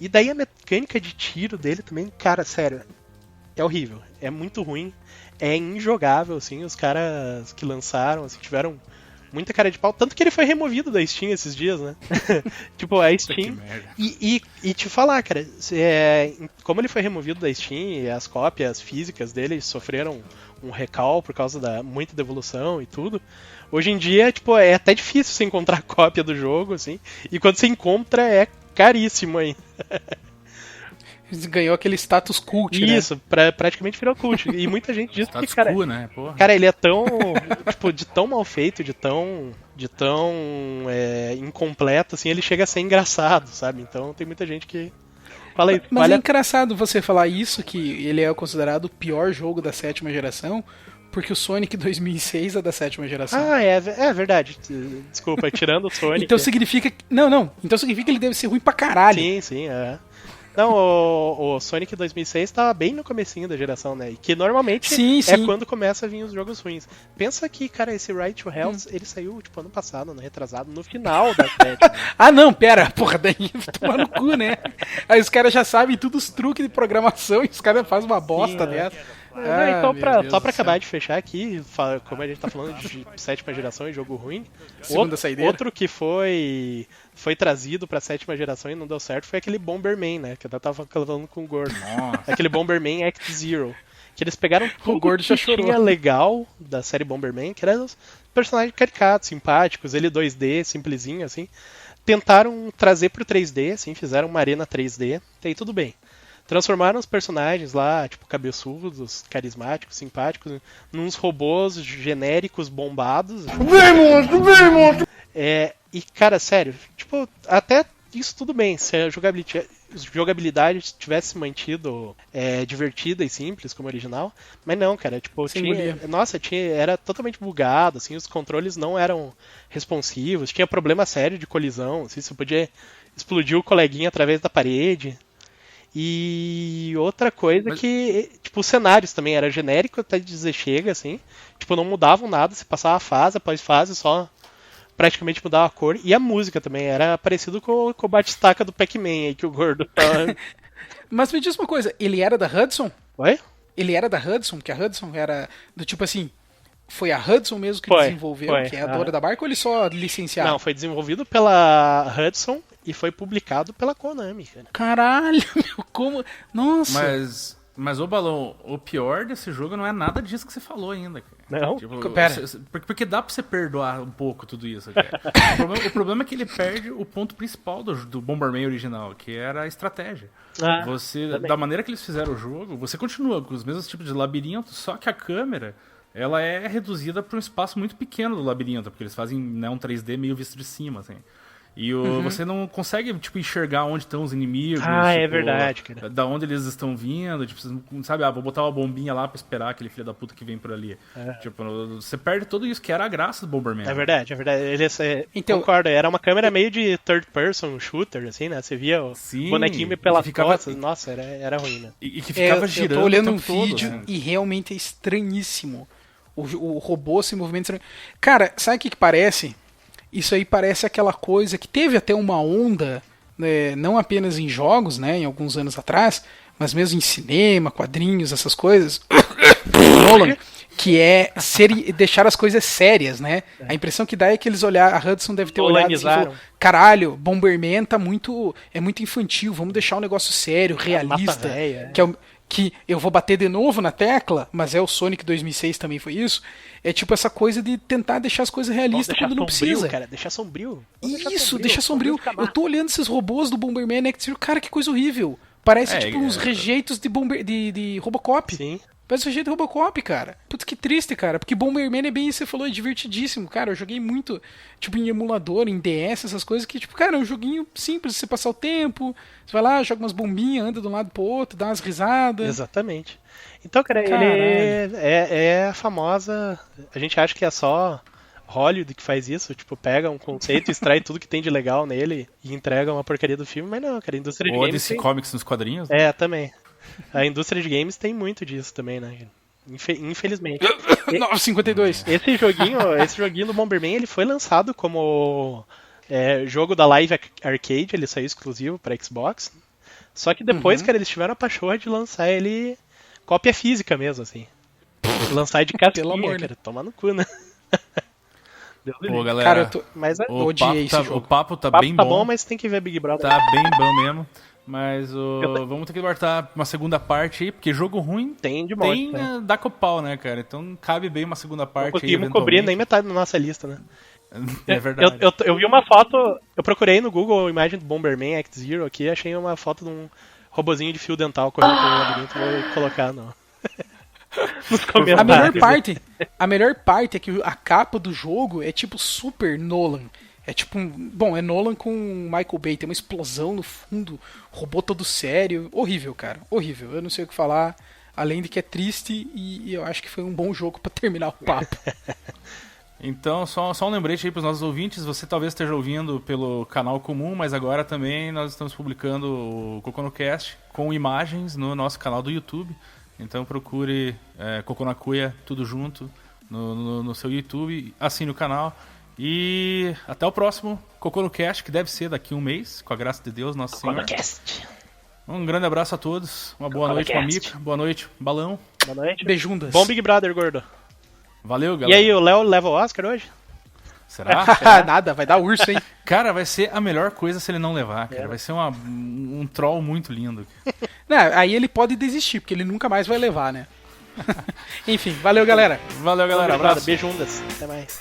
E daí a mecânica de tiro dele também, cara, sério, é horrível. É muito ruim. É injogável, assim. Os caras que lançaram, assim, tiveram muita cara de pau. Tanto que ele foi removido da Steam esses dias, né? Tipo, a Steam... E te falar, cara, como ele foi removido da Steam, as cópias físicas dele sofreram um recall por causa da muita devolução e tudo. Hoje em dia, tipo, é até difícil você encontrar cópia do jogo, assim. E quando você encontra, é caríssimo aí.
Ganhou aquele status cult, né?
Isso, praticamente virou cult. E muita gente diz que,
Status
cara,
quo, né? Porra.
cara, ele é tão, tipo, de tão mal feito, de tão incompleto, assim, ele chega a ser engraçado, sabe? Então tem muita gente que fala isso.
Mas é engraçado você falar isso, que ele é considerado o pior jogo da 7ª geração, porque o Sonic 2006 é da 7ª geração.
Ah, é verdade. Desculpa, tirando o Sonic.
Então significa... Não. Então significa que ele deve ser ruim pra caralho.
Sim, é. Não, o Sonic 2006 tava bem no comecinho da geração, né? E que normalmente
Sim.
quando começa a vir os jogos ruins. Pensa que, cara, esse Right to Hell, ele saiu, tipo, ano passado, ano retrasado, no final da série.
Ah, não, pera. Porra, daí tomar no cu, né? Aí os caras já sabem todos os truques de programação e os caras fazem uma bosta dessa.
Então, só pra acabar de fechar aqui, como a gente tá falando de 7ª geração e jogo ruim, outro que foi trazido pra 7ª geração e não deu certo foi aquele Bomberman, né? Que eu tava falando com o Gordo. Aquele Bomberman Act Zero. Que eles pegaram tudo
o Gordo já
que
chorou.
tinha legal da série Bomberman, que eram os personagens caricatos, simpáticos, ele 2D, simplesinho, assim. Tentaram trazer pro 3D, assim, fizeram uma arena 3D, e aí tudo bem. Transformaram os personagens lá, tipo, cabeçudos, carismáticos, simpáticos, nos robôs genéricos bombados. Vem, monstro! E, cara, sério, tipo, até isso tudo bem, se a jogabilidade tivesse mantido divertida e simples, como original, mas não, cara, tipo, era totalmente bugado, assim, os controles não eram responsivos, tinha problema sério de colisão, assim, você podia explodir o coleguinha através da parede. E outra coisa que, tipo, os cenários também era genérico até dizer chega, assim. Tipo, não mudavam nada, você passava fase após fase, só praticamente mudava a cor. E a música também era parecido com o bate-staca do Pac-Man aí que o Gordo tava...
Mas me diz uma coisa, ele era da Hudson?
Oi?
Ele era da Hudson? Que a Hudson era do tipo assim... Foi a Hudson mesmo que desenvolveu, que é a dona da marca, ou ele só licenciaram?
Não, foi desenvolvido pela Hudson e foi publicado pela Konami, cara.
Caralho, meu, como... Nossa!
Mas, ô Balão, o pior desse jogo não é nada disso que você falou ainda, cara.
Não?
Tipo,
Pera.
Porque dá pra você perdoar um pouco tudo isso, cara. O problema é que ele perde o ponto principal do Bomberman original, que era a estratégia. Da maneira que eles fizeram o jogo, você continua com os mesmos tipos de labirintos, só que a câmera... ela é reduzida para um espaço muito pequeno do labirinto, porque eles fazem, né, um 3D meio visto de cima, assim. E você não consegue, tipo, enxergar onde estão os inimigos.
É verdade, cara.
Da onde eles estão vindo, tipo, você não sabe, vou botar uma bombinha lá pra esperar aquele filho da puta que vem por ali. Tipo, você perde tudo isso, que era a graça do Bomberman.
É verdade. Então, concordo, era uma câmera meio de third person shooter, assim, né? Você via o bonequinho pelas costas, nossa, era ruim, né?
E que ficava girando.
Eu tô olhando
o
um
tempo
vídeo
todo, assim.
e realmente é estranhíssimo. O robô se movimenta estranho. Cara, sabe o que parece? Isso aí parece aquela coisa que teve até uma onda, né, não apenas em jogos, né, em alguns anos atrás, mas mesmo em cinema, quadrinhos, essas coisas, Nolan, que é deixar as coisas sérias, né? A impressão que dá é que eles olharam, a Hudson deve ter olhado assim e falou, caralho, Bomberman é muito infantil, vamos deixar um negócio sério, realista, que eu vou bater de novo na tecla, mas o Sonic 2006 também foi isso, é tipo essa coisa de tentar deixar as coisas realistas quando não precisa.
Cara, deixar sombrio.
Deixa sombrio. Eu tô olhando esses robôs do Bomberman X, cara, que coisa horrível. Parece tipo uns rejeitos de Robocop.
Sim.
Parece o jeito do Robocop, cara. Putz, que triste, cara. Porque Bomberman é bem isso que você falou, é divertidíssimo. Cara, eu joguei muito, tipo, em emulador, em DS, essas coisas que, tipo, cara, é um joguinho simples, você passar o tempo, você vai lá, joga umas bombinhas, anda de um lado pro outro, dá umas risadas.
Exatamente. Então, cara, ele é a famosa... A gente acha que é só Hollywood que faz isso, tipo, pega um conceito, extrai tudo que tem de legal nele e entrega uma porcaria do filme, mas não, cara, a indústria de
Ou
games
DC
tem...
Comics nos quadrinhos.
É, também. A indústria de games tem muito disso também, né? Infelizmente.
9,52.
Esse joguinho do Bomberman, ele foi lançado como jogo da Live Arcade, ele saiu exclusivo para Xbox. Só que depois, cara, eles tiveram a pachorra de lançar ele cópia física mesmo, assim. Lançar de casquinha,
Pelo amor,
cara. Toma no cu, né?
Pô, galera,
Cara, eu tô...
Mas
odiei esse jogo.
o papo tá
o papo
bem
tá
bom.
bom, mas tem que ver Big Brother.
Tá bem bom mesmo. Mas vamos ter que guardar uma segunda parte aí, porque jogo ruim
Tem de monte, né?
dá com pau, né, cara? Então cabe bem uma segunda parte
Não
aí,
conseguimos cobrir nem
eventualmente.
metade da nossa lista, né?
É verdade.
Eu vi uma foto, eu procurei no Google a imagem do Bomberman Act Zero aqui, achei uma foto de um robozinho de fio dental correndo pelo labirinto, vou colocar nos comentários.
A melhor parte é que a capa do jogo é tipo super Nolan. É tipo é Nolan com Michael Bay, tem uma explosão no fundo, robô todo sério, horrível, cara, horrível. Eu não sei o que falar, além de que é triste e eu acho que foi um bom jogo pra terminar o papo.
Então, só um lembrete aí para os nossos ouvintes, você talvez esteja ouvindo pelo canal comum, mas agora também nós estamos publicando o CoconoCast com imagens no nosso canal do YouTube. Então procure Coconacuia tudo junto no seu YouTube, assine o canal e até o próximo CoconoCast, que deve ser daqui a um mês, com a graça de Deus, Nosso Senhor. Um grande abraço a todos, uma boa noite, Mamica, boa noite, Balão.
Boa noite.
Beijundas.
Bom Big Brother, gordo.
Valeu,
E
galera.
aí, o Léo leva o Oscar hoje?
Será?
Nada, vai dar urso, hein?
Cara, vai ser a melhor coisa se ele não levar, cara. Vai ser um troll muito lindo.
Não, aí ele pode desistir, porque ele nunca mais vai levar, né? Enfim, valeu, galera.
Valeu, galera. Abraço.
Beijundas. Até mais.